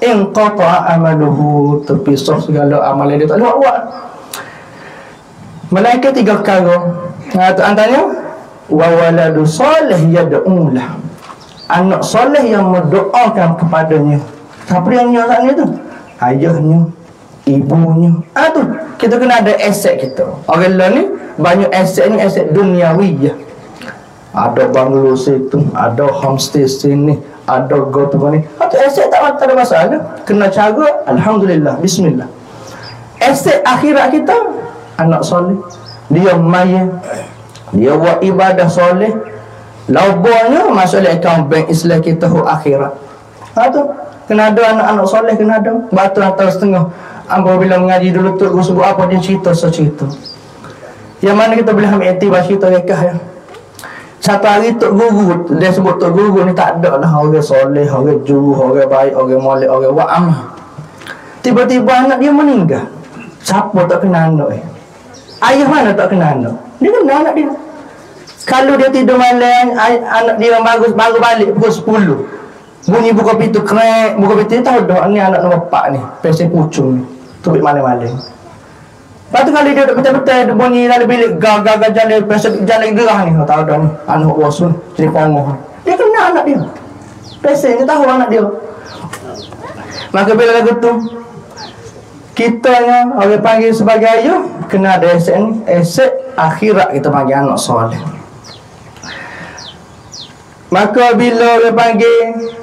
inqata'a amaluhu, terpisah segala amal dia tak boleh buat. Malaikat 3 perkara. Antaranya wa waladu soleh yad'ulah. Anak soleh yang mendoakan kepadanya. Siapa yang nyarak ni tu? Ayahnya, ibunya. Tu kita kena ada aset kita. Orang lain ni banyak aset ni, aset duniawiyah. Ada banglo situ, ada homestay sini, ada gotu ni. Tu aset tak ada masalah. Kena cara alhamdulillah, bismillah. Aset akhirat kita anak soleh. Dia maya, dia buat ibadah soleh. Laubanya masalah akaun bank Islam kita akhirat. Tu kena ada anak-anak soleh, kena ada. Batu antara setengah. Ambo bila mengaji dulu tu, gua sebut apa dia cerita secerita. Yang mana kita boleh ambil iktibar cerita rekah ya. Satu hari Tok Guru, dia sebut Tok Guru ni tak ada lah orang soleh, orang juru, orang baik, orang molek, orang wa'amah. Tiba-tiba anak dia meninggal. Siapa tak kenal anak dia? Ayah mana tak kenal anak? Dia kenal anak dia. Kalau dia tidur malam, anak dia baru balik pukul 10. Bunyi buka pintu krek, buka pintu, tahu dah ni anak nombor 4 ni, pesen pucung ni. Tubik malam-malam. Lepas tu kali dia duduk betul-betul bunyi dalam bilik gagal jalan jalan gerah ni, tahu dah ni anak bosun jadi pongoh. Dia kenal anak dia. Pesen dia tahu anak dia. Maka bila lagu tu kitanya orang panggil sebagai ayah, kena ada aset ni, aset akhirat kita panggil anak soleh. Maka bila orang panggil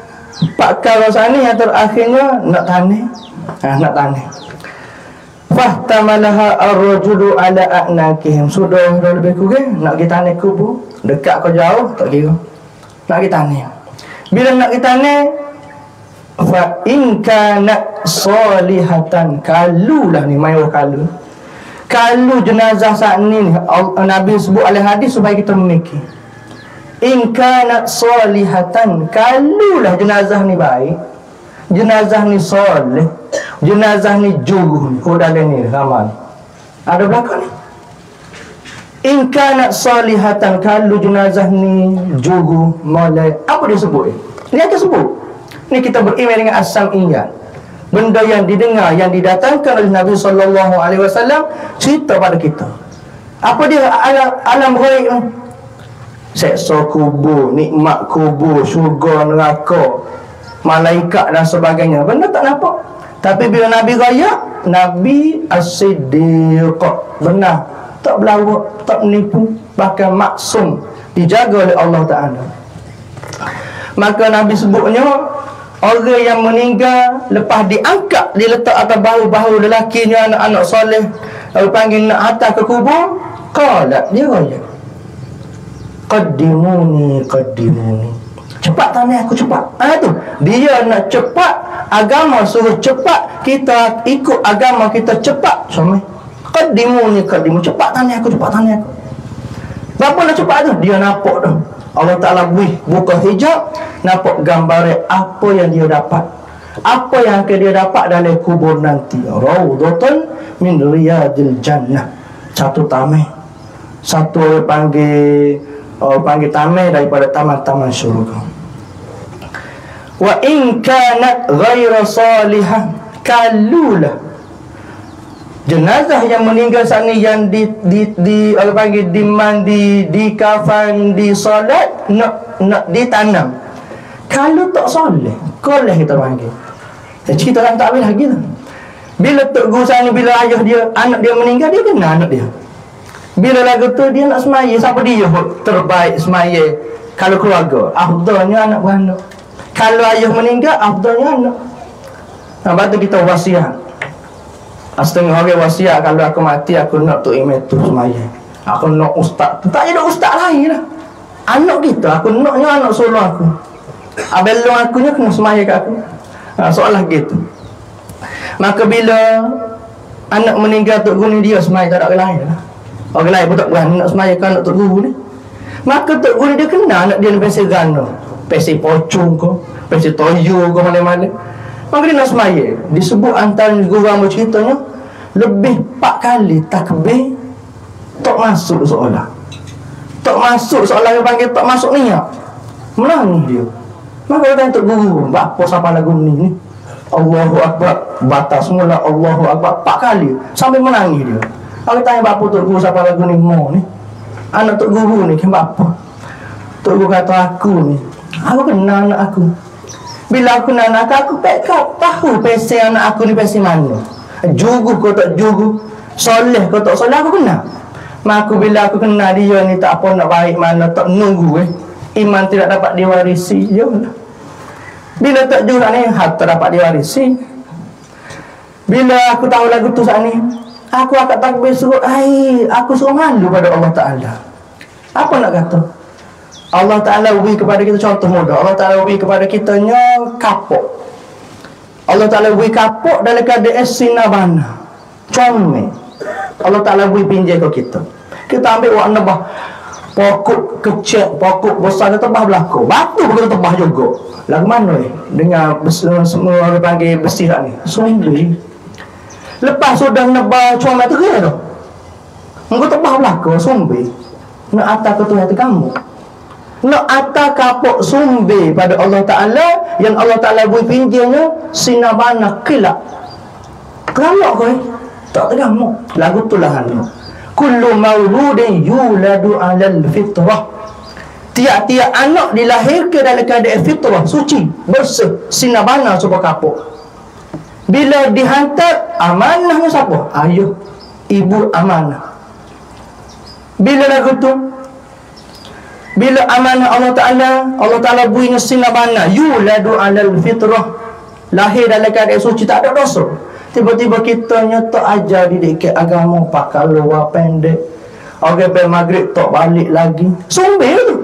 pak kawasan ni yang terakhirnya nak tanya, nak tanya. Fahtamalaha ar-rajulu ala a'nakihim. Sudah lebih kurang nak kita tanya kubur, dekat ke jauh tak kira. Nak kita tanya. Bila nak kita tanya, fa in kana salihatan, kalulah ni mai kalu. Kalu jenazah saat ni Nabi sebut alih hadis supaya kita memikir. In kana salihatan, kalulah jenazah ni baik, jenazah ni soleh, jenazah ni juru, dalam ni ramal ada belakang ni. In kana salihatan, kalau jenazah ni juru, molek, apa dia sebut ni? Dia sebut ni kita beriman dengan as-sam'iyah, benda yang didengar, yang didatangkan oleh Nabi SAW, cerita pada kita. Apa dia? Alam ghaib ni, seksa kubur, nikmat kubur, syurga, neraka, malaikat dan sebagainya, benda tak nampak. Tapi bila Nabi raya, Nabi as-siddiq, benar, tak berlawak, tak menipu, bahkan maksum, dijaga oleh Allah Ta'ala. Maka Nabi sebutnya orang yang meninggal lepas diangkat, diletak atas bahu-bahu lelakinya, anak-anak soleh, lalu panggil nak hantar ke kubur, qalat, dia raya, qaddimuni, cepat tanya aku, cepat. Tu dia nak cepat, agama suruh cepat, kita ikut agama kita cepat. Sama qaddimuni, cepat tanya aku, cepat tanya aku. Berapa nak cepat tu? Dia nampak tu Allah Ta'ala buka hijab, nampak gambar apa yang dia dapat, apa yang akan dia dapat dalam kubur nanti. Raudhatun min riyadil jannah. Satu taman, satu panggil taman daripada taman-taman syurga. Wa in kanat ghaira salihah, kalulah jenazah yang meninggal saat ni yang orang panggil dimandi, dikafan, disolat, nak ditanam, kalau tak soleh, koleh kita panggil. Cerita kan tak habis lagi tu. Bila Tok Guru saat ni, bila ayah dia, anak dia meninggal, dia kenal anak dia. Bila lagu tu dia nak semaya, siapa dia terbaik semaya? Kalau keluarga, afdalnya anak beranak. Kalau ayah meninggal, afdalnya anak. Lepas tu kita wasiat. Setengah orang wasiat, kalau aku mati, aku nak Tok Imam tu semaya, aku nak ustaz. Tak ada ustaz lain lah, anak kita, aku naknya anak solo aku, abelong akunya kena semaya kat aku. Soalan gitu. Maka bila anak meninggal, Tok Guru ni dia semaya, tak ada orang lain lah. Orang lain pun tak berani nak semaya kan anak Tok Guru ni. Maka Tok Guru dia kenal anak dia ni pesi gana, pesi pocong ke, pesi toyo ke, mana-mana. Maka dia nak semaya. Disebut antara guru ramu ceritanya, lebih 4 kali takbir tak masuk seolah. Tak masuk seolah, dia panggil tak masuk niat. Menangis dia. Maka dia tanya Tok Guru, apa siapa lagu ni? Allahu Akbar, batas mula Allahu Akbar 4 kali sampai menangis dia. Aku tanya bapa Tok Guru siapa lagu ni mau ni? Anak Tok Guru ni kenapa? Tok Guru kata aku ni, aku kenal anak aku. Bila aku nak anak aku, kau tahu pesi anak aku ni pesi mana? Jugu kau tak jugu, soleh kau tak soleh, aku kenal. Maka bila aku kenal dia ni tak apa nak baik mana, tak nunggu iman tidak dapat diwarisi. Yalah. Bila tak jugu ni, harta dapat diwarisi. Bila aku tahu lagu tu saat ni, aku akan takbir suruh, aku suruh malu pada Allah Ta'ala. Apa nak kata? Allah Ta'ala beri kepada kita contoh mudah. Allah Ta'ala beri kepada kitanya kapok. Allah Ta'ala beri kapok dalam keadaan sinabana, comel. Allah Ta'ala beri pinjai ke kita. Kita ambil wak nebah pokok kecil, pokok besar kita tebah belakang. Batu pun kita tebah juga. Lagu mana ni? Dengan semua orang panggil besi tak ni. Sumbi. Lepas sudah nebah comel tu ke tu? Engkau tebah belakang sumbi. Nak atas ke Tuhan kamu. Nak atas kapok sumbi pada Allah Ta'ala yang Allah Ta'ala beri pinjanya sinabana kilap. Teramuk kau tak teramuk. Lagu tu lah ni. Kullu mauludin yuladu alal fitrah. Tiap-tiap anak dilahirkan dalam keadaan fitrah, suci, bersih, sinabana supaya kapok. Bila dihantar, amanahnya siapa? Ayah, ibu amanah. Bila lagu tu? Bila amanah Allah Ta'ala berinya sinabana, yuladu alal fitrah, lahir dalam keadaan suci, tak ada dosa. Tiba-tiba kita tak ajar didik agama pakai luar pendek. Orang pergi maghrib tak balik lagi. Sumber tu.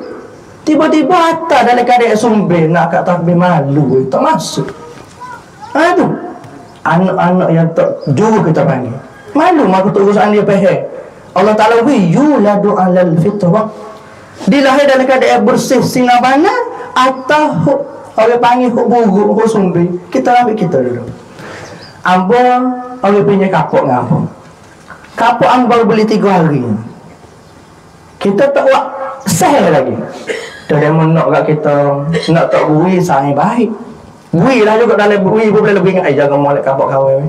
Tiba-tiba atas dalam keadaan sumber nak kat takbir malu. Tak masuk. Tu. Anak-anak yang tak juru kita panggil. Malu mak tu urusan dia pehek. Allah Ta'ala yuladu alal fitrah. Dilahir dalam keadaan bersih sinabana atas orang panggil huk buruk, huk sumber. Kita ambil kita dulu. Ambo orang punya kapok dengan ambo. Kapok ambo baru beli 3 hari. Kita tak buat sel lagi. Dah nak kat kita nak tak bui saya baik. Bui lah juga dalam bui pun boleh lebih ingat jaga molek kapok kawan.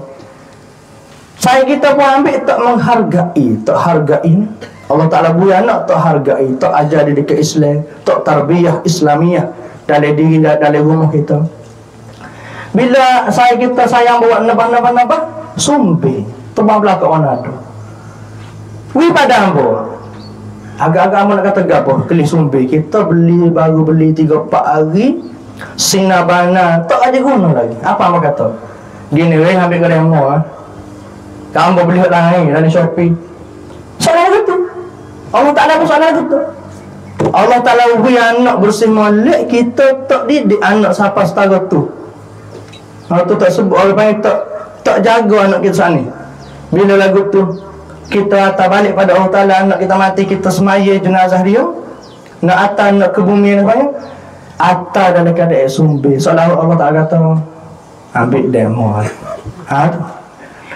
Saya kita pun ambil tak menghargai, tak hargai. Allah Ta'ala bui anak tak hargai, tak ajar didik Islam, tak tarbiyah Islamiah dalam diri dalam rumah kita. Bila kita sayang buat nabah sumbi tebah belakang mana tu. Wi pada ambo. Agak-agak ambo nak kata gapo keli sumbi. Kita baru beli 3-4 hari sinabana tak ada guna lagi. Apa ambo kata? Gini weh ambil ke demo ah. Ambo beli hot lain dalam Shopee. Soalan gitu. Allah Ta'ala pun soalan gitu. Allah Ta'ala beri anak bersih molek, kita tak didik anak siapa setara tu. Tu tak sebut orang panggil tak jaga anak kita sana. Bila lagu tu kita atas balik pada Allah Ta'ala, anak kita mati, kita semaya jenazah dia, nak atas nak ke bumi ni panggil atas dalam keadaan sumber. Seolah Allah Ta'ala kata ambil demo.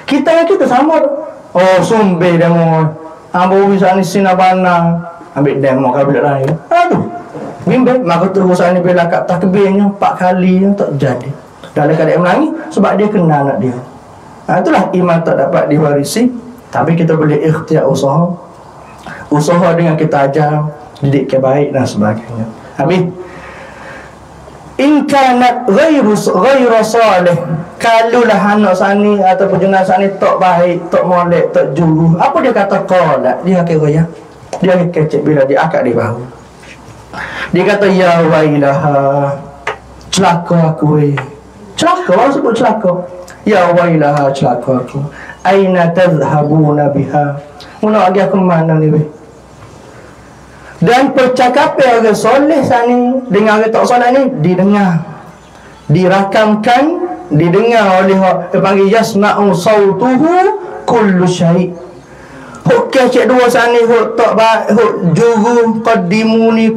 Kita dengan kita sama tu. Oh sumber demo. Ambil urusan ni sinabana ambil demo kalau bila lain. Tu bimbing maka tu urusan ni bila kat takbirnya 4 kali tak jadi. Dalam keadaan menangis sebab dia kenal anak dia. Itulah iman tak dapat diwarisi. Tapi kita boleh ikhtiar usaha dengan kita ajar didik yang baik dan sebagainya. Habis in kanat ghairu salih, kalulah anak sani ataupun jenazah ni tak baik, tak molek, tak juru, apa dia kata qala, dia kira ya. Dia kecek bila dia akak di bahu. Dia kata ya wailaha, celaka aku weh. Celaka, orang sebut celaka. Ya wailaha, celaka aku. Aina tazhabuna biha. Mula lagi aku mana ni weh. Dan percakapan orang soleh sani dengan orang tak soleh ni didengar, dirakamkan, didengar oleh orang panggil yasma'u sautuhu kullu syai'. Hok kecek dua sani hok tak baik, hok juru qadimuni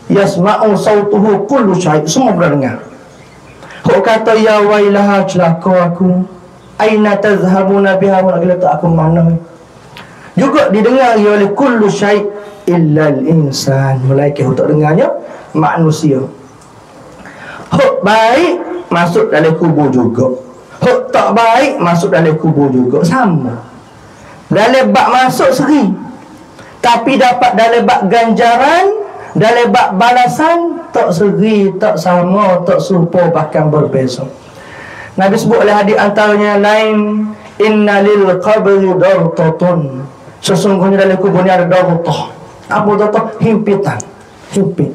yasma'u sautuhu kullu syai', semua berdengar. Hok kata ya wailaha, celaka aku. Aina tazhabuna biha, nak letak aku mana. Juga didengar oleh kullu syai' illal insan, malaikat tak dengarnya manusia. Hok baik masuk dalam kubur juga, hok tak baik masuk dalam kubur juga, sama. Dalam bab masuk seri, tapi dapat dalam bab ganjaran, dalam bab balasan tak seri, tak sama, tak serupa, bahkan berbeza. Nabi sebut oleh hadis antaranya lain, inna lil qabri dartatun, sesungguhnya dalam kubur ni ada dartah. Apa dartah? Himpitan, himpit.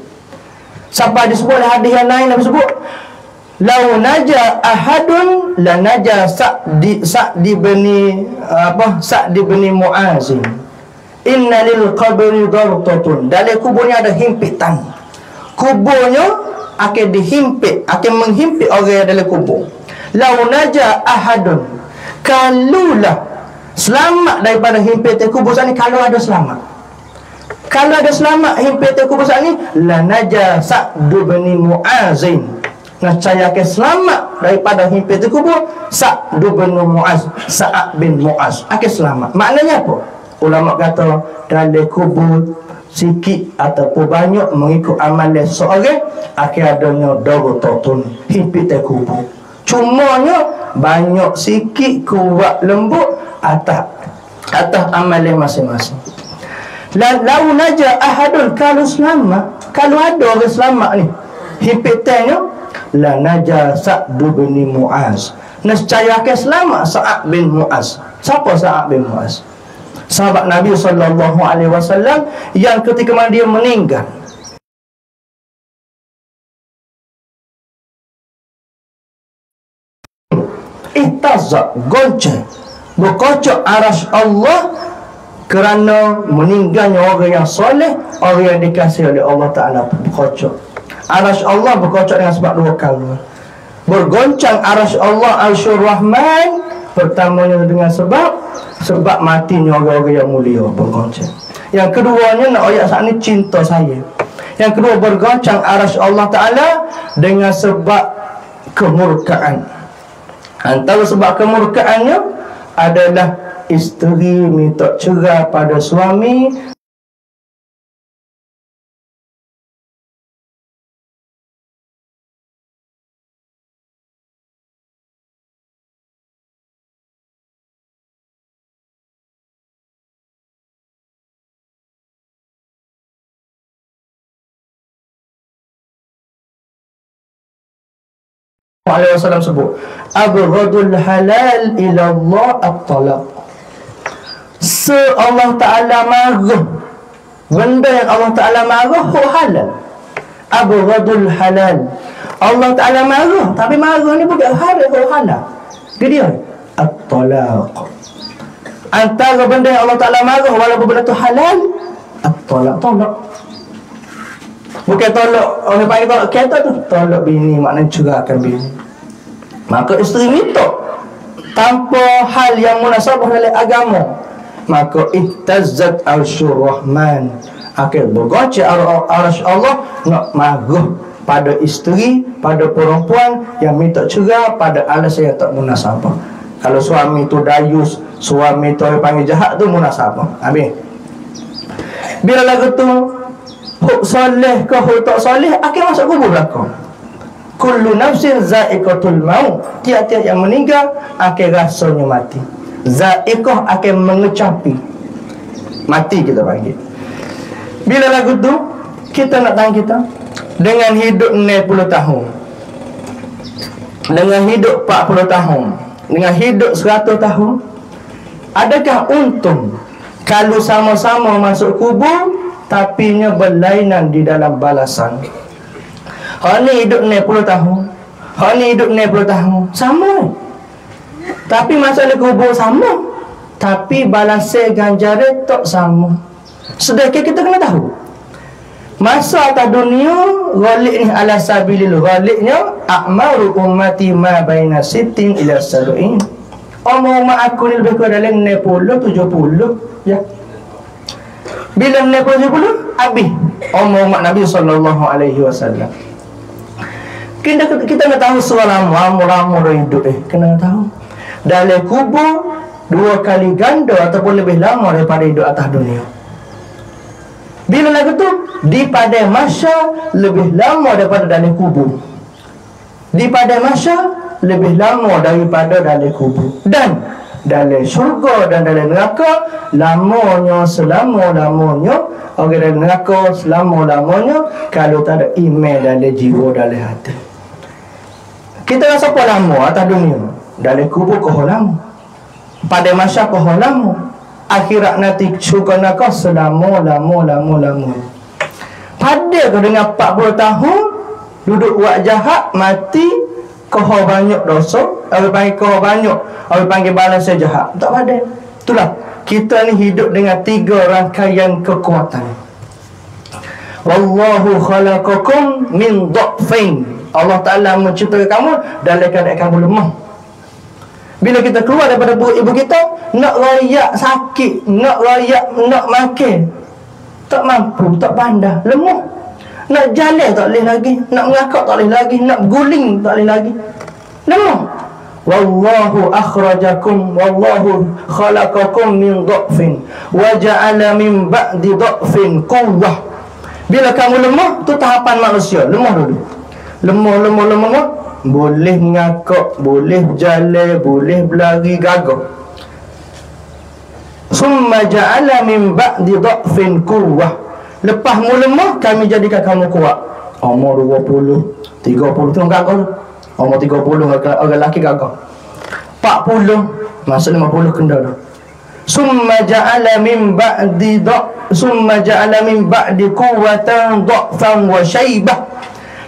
Sampai disebut oleh hadis yang lain, Nabi sebut lau naja ahadun la naja Sa'di bin Mu'azin. Inna lil qabri dartatun, dalam kuburnya ada himpitan. Kuburnya akan dihimpit, akan menghimpit orang yang dalam kubur. Lau naja ahadun, kalulah Selamat daripada himpitan kubur saat ni kalau ada selamat. Kalau ada selamat himpitan kubur saat ni, la naja Sa'd bin Mu'azin. Nescaya ke selamat daripada himpitan kubur Sa'd bin Mu'az, Sa'ad bin Mu'az. Akan selamat. Maknanya apa? Ulama kata dalam kubur sikit ataupun banyak mengikut amalan seorang akan adanya darototun himpitan kubur. Cumanya banyak sikit kuat lembut atas amalan masing-masing. Lau naja ahadun, kalau selamat, kalau ada orang selamat ni himpitannya, la naja Sa'd bin Mu'az. Nescaya akan selamat Sa'ad bin Mu'az. Siapa Sa'ad bin Mu'az? Sahabat Nabi SAW yang ketika mana dia meninggal, ihtazza, goncang, berkocok arasy Allah kerana meninggalnya orang yang soleh, orang yang dikasihi oleh Allah Ta'ala. Berkocok arasy Allah, berkocok dengan sebab dua kali. Bergoncang arasy Allah, Arsyur Rahman, pertamanya dengan sebab matinya orang-orang yang mulia, bergoncang. Yang keduanya, nak ayat saat ni cinta saya. Yang kedua, bergoncang arasy Allah Ta'ala dengan sebab kemurkaan. Antara sebab kemurkaannya adalah isteri minta cerai pada suami. SAW sebut abghadul halal ila Allah at-talaq. Allah Ta'ala marah, benda yang Allah Ta'ala marah halal. Abghadul halal, Allah Ta'ala marah, tapi marah ni bukan halal. Dia at-talaq. Antara benda yang Allah Ta'ala marah walaupun benda tu halal, at-talaq, tolak. Bukan tolak, orang panggil tolak kata tu, tolak bini, maknanya ceraikan bini. Maka isteri minta tanpa hal yang munasabah dalam agama, maka ihtazzat arsyur Rahman, akan bergoncang arasy Allah nak marah pada isteri, pada perempuan yang minta cerai pada alasan yang tak munasabah. Kalau suami tu dayus, suami tu orang panggil jahat tu munasabah. Habis. Bila lagu tu huk soleh ke huk tak soleh, akan masuk kubur belakang. Kullu nafsin za'iqatul maut. Tiap-tiap yang meninggal akan rasanya mati. Za'iqah akan mengecapi. Mati kita panggil. Bila lagu tu kita nak tanya kita, dengan hidup 60 tahun, dengan hidup 40 tahun, dengan hidup 100 tahun, adakah untung kalau sama-sama masuk kubur tapi nya berlainan di dalam balasan? Hak ni hidup 60 tahun, hak ni hidup 60 tahun, sama. Tapi masalah kubur sama, tapi balasan ganjaran tak sama. Sedangkan kita kena tahu, masa atas dunia ghalib ni ala sabilil ghalibnya a'maru ummati ma baina sittin ila sab'in. Umat aku ni lebih kurang dalam 60 70 ya. Bila 60 70 habis umat Nabi SAW. Kita nak tahu soal lama hidup kena tahu dalam kubur 2 kali ganda ataupun lebih lama daripada hidup atas dunia. Bila lagu tu di padang mahsyar lebih lama daripada dalam kubur. Di padang mahsyar lebih lama daripada dalam kubur. Dan dalam syurga dan dalam neraka lamanya selama-lamanya. Orang dalam neraka selama-lamanya kalau tak ada iman dalam jiwa, dalam hati. Kita rasa apa lama atas dunia? Dalam kubur kau lama, pada masa kau lama, akhirat nanti syurga neraka selama-lama. Pada kau dengan 40 tahun duduk buat jahat, mati, kau banyak dosa, orang panggil kau banyak, orang panggil balas jahat. Tak pada. Itulah kita ni hidup dengan 3 rangkaian kekuatan. Wallahu khalaqakum min dha'fain. Allah Ta'ala menciptakan kamu dalam keadaan kamu lemah. Bila kita keluar daripada perut ibu kita, nak royak sakit, nak royak, nak makan, tak mampu, tak pandai, lemah. Nak jalan tak boleh lagi, nak mengakak tak boleh lagi, nak guling tak boleh lagi, lemah. Wallahu akhrajakum, wallahu khalaqakum min dha'fin wa ja'ala min ba'di dha'fin quwwah. Bila kamu lemah, tu tahapan manusia. Lemah dulu, lemah, boleh ngakak, boleh jalan, boleh berlari, gagah. Summa ja'ala min ba'di dha'fin quwwah. Lepas mu lemah, kami jadikan kamu kuat. Umur 20, 30 tu gagah tu. Umur 30 orang lelaki gagah. 40 masuk 50 kena dah. Summa ja'ala min ba'di summa ja'ala min ba'di quwwatan dha'fan wa syaibah.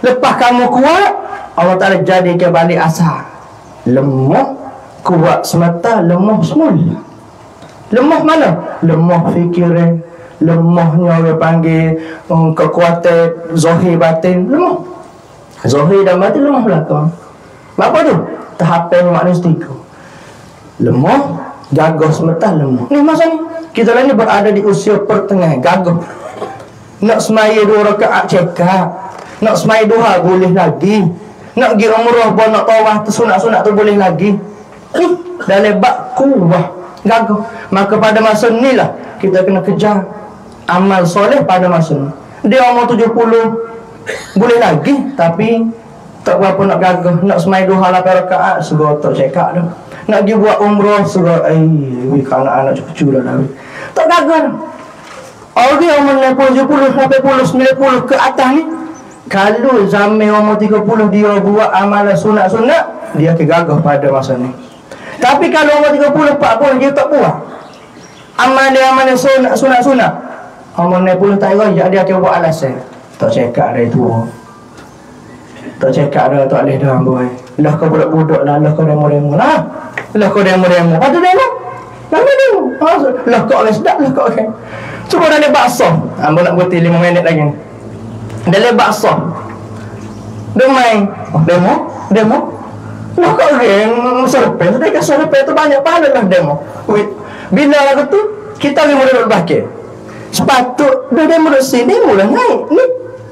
Lepas kamu kuat, Allah Ta'ala jadikan balik asal. Lemah, kuat semata, lemah semula. Lemah mana? Lemah fikiran, lemahnya orang panggil kekuatan zahir batin, lemah. Zahir dan batin lemah belakang. Apa tu? Tahapan manusia tiga. Lemah, gagah semata, lemah. Ni masa ni kita ni berada di usia pertengahan, gagah. Nak semaya 2 rakaat cekap, nak semaya 2 boleh lagi, nak pergi umrah pun nak tawaf tu sunat-sunat tu boleh lagi. Dah lebat kuah, gagah. Maka pada masa ni lah kita kena kejar amal soleh pada masa ni. Dia umur 70 boleh lagi, tapi tak berapa nak gagah. Nak semai 2 rakaat segera tak cekak dah. Nak pergi buat umrah segera anak-anak cucu dah. Tak gagah dah. Orang yang umur 70, 80, 90 ke atas ni, kalau zaman umur 30 dia buat amalan sunat-sunat, dia akan gagah pada masa ni. Tapi kalau umur 30, 40 dia tak buat amalan sunat-sunat, umur 60 tak raya, dia akan buat alasan. Tak cekak dah itu. Tak cekak dah, tak boleh dah boy. Lah kau budak-budak lah, lah kau demo-demo lah. Lah kau demo-demo. Patut demo. Lama demo. Lah kau orang sedap lah kau kan. Cuba dah lebat sah. Ambo nak berhenti 5 minit lagi. Dah lebat sah. Dia main. Demo. Lah kau orang serpes. Dia kasih serpes tu banyak pahala lah demo. Bila lagu tu, kita pergi muda duduk bakir. Sepatut dia demo duduk sini, demo lah naik. Ni.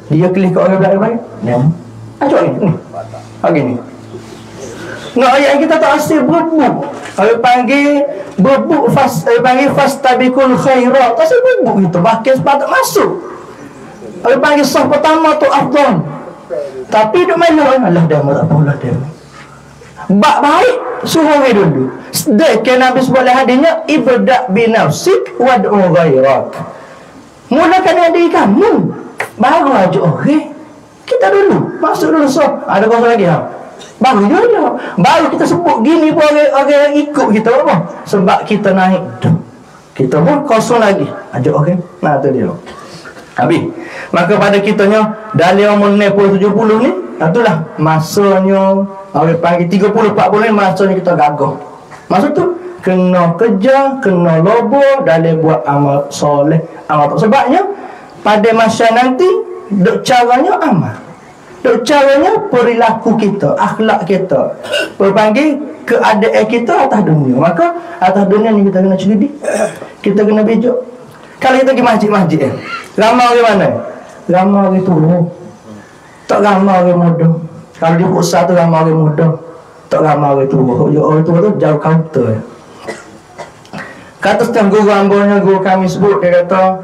Dia kelih kat orang belakang. Demo. Ajak ni. Lagi ni. Nak ayat kita tak asyik berbuk. Orang panggil berbuk panggil fastabikul khairat. Tak asyik berbuk itu. Bakir sepatut masuk. Orang panggil sah pertama tu afdal. Tapi duk main Allah demo tak apalah demo. Bak baik suruh orang dulu. Sedekah Nabi sebut hadisnya ibda' binafsik wad'u ghairak. Mulakan diri kamu, baru ajak orang. Kita dulu masuk dulu. So ada kosong lagi ha? Baru je. Baru kita sebut gini pun orang ikut kita apa? Sebab kita naik dah. Kita pun kosong lagi. Ajak orang. Nah tu dia. Habis. Maka pada kitanya dalam umur 60 70 ni, itulah masanya orang panggil 30 40 ni masanya kita gagah. Maksud tu kena kerja, kena lobo dalam buat amal soleh, amal tak. Sebabnya pada masa nanti duk caranya amal, duk caranya perilaku kita, akhlak kita, berpanggil keadaan kita atas dunia. Maka atas dunia ni kita kena cerdik, kita kena bijak. Kalau kita pergi masjid-masjid ramai orang mana? Ramai orang tua, tak ramai orang muda. Kalau di pusat tu ramai orang muda, tak ramai orang tua. Orang tua tu jauh kaunter. Kata setengah guru ambilnya, guru kami sebut, dia kata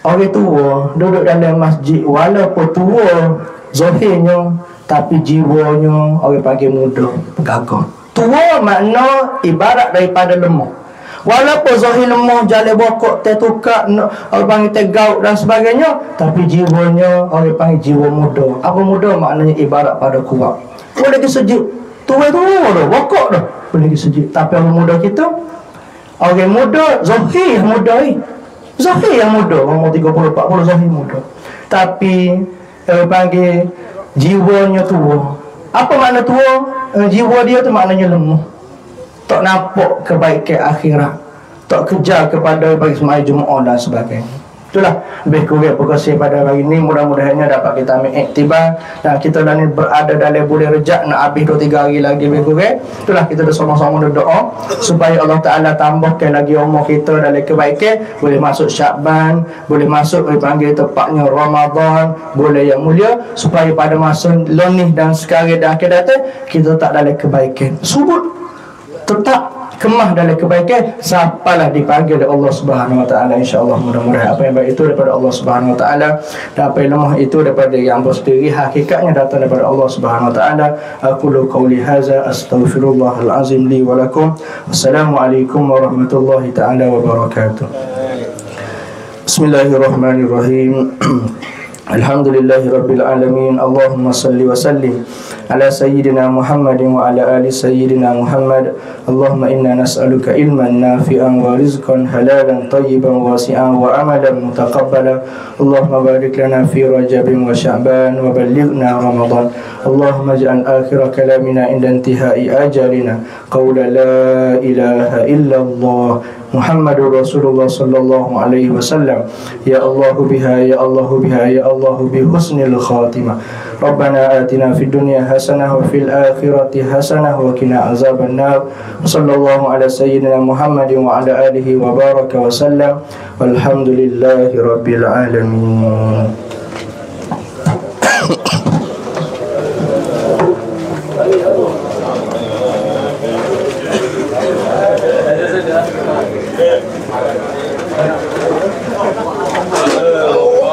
orang tua duduk dalam masjid walaupun tua zahirnya, tapi jiwanya orang panggil muda, gagah. Tua makna ibarat daripada lemah. Walaupun zahir lemah, jalan bokok, tertukar, orang panggil tergaut dan sebagainya, tapi jiwanya orang panggil jiwa muda. Apa muda maknanya ibarat pada kuat. Boleh disejik. Tua dah, bokok dah, boleh disejik. Tapi orang muda kita, orang muda zahir muda ni. Zahir yang muda, umur 30 40 zahir muda. Tapi orang panggil jiwanya tua. Apa makna tua? Jiwa dia tu maknanya lemah. Tak nampak kebaikan akhirat, tak kejar kepada bagi semai Jumaat dan sebagainya. Itulah lebih kurang perkongsian pada hari ini. Mudah-mudahannya dapat kita ambil iktibar, dan kita dah ni berada dalam bulan Rejab, nak habis 2-3 hari lagi lebih kurang. Itulah kita dah sama-sama berdoa supaya Allah Ta'ala tambahkan lagi umur kita dalam kebaikan, boleh masuk Syakban, boleh masuk panggil tepatnya Ramadan, boleh yang mulia, supaya pada masa lenih dan sekarang dan akan datang kita tak dalam kebaikan, subut tetap kemah dalam kebaikan sampailah dipanggil oleh Allah Subhanahu Wa Taala, insya-Allah. Mudah-mudahan apa yang baik itu daripada Allah Subhanahu Wa Taala, dan apa yang lemah itu daripada yang sendiri, hakikatnya datang daripada Allah Subhanahu Wa Taala. Aqulu qauli hadza astaghfirullahal azim li wa lakum. Wassalamualaikum warahmatullahi taala wabarakatuh. Bismillahirrahmanirrahim. Alhamdulillahi rabbil alamin. Allahumma salli wa sallim ala sayyidina Muhammadin wa ala ali sayyidina Muhammad. Allahumma inna nas'aluka ilman nafi'an wa rizqan halalan tayyiban wasi'an wa amalan mutaqabbala. Allahumma barik lana fi Rajabin wa Sya'ban wa ballighna Ramadan. Allahumma ij'al akhir kalamina inda intihai ajalina qawla la ilaha illallah Muhammadur Rasulullah sallallahu alaihi wasallam. Ya Allah biha, ya Allah biha, ya Allah bi husnil khatimah. Rabbana atina fid dunya hasanah wa fil akhirati hasanah wa qina azaban nar. Sallallahu ala sayyidina Muhammadin wa ala alihi wa baraka wa sallam. Walhamdulillahi rabbil alamin.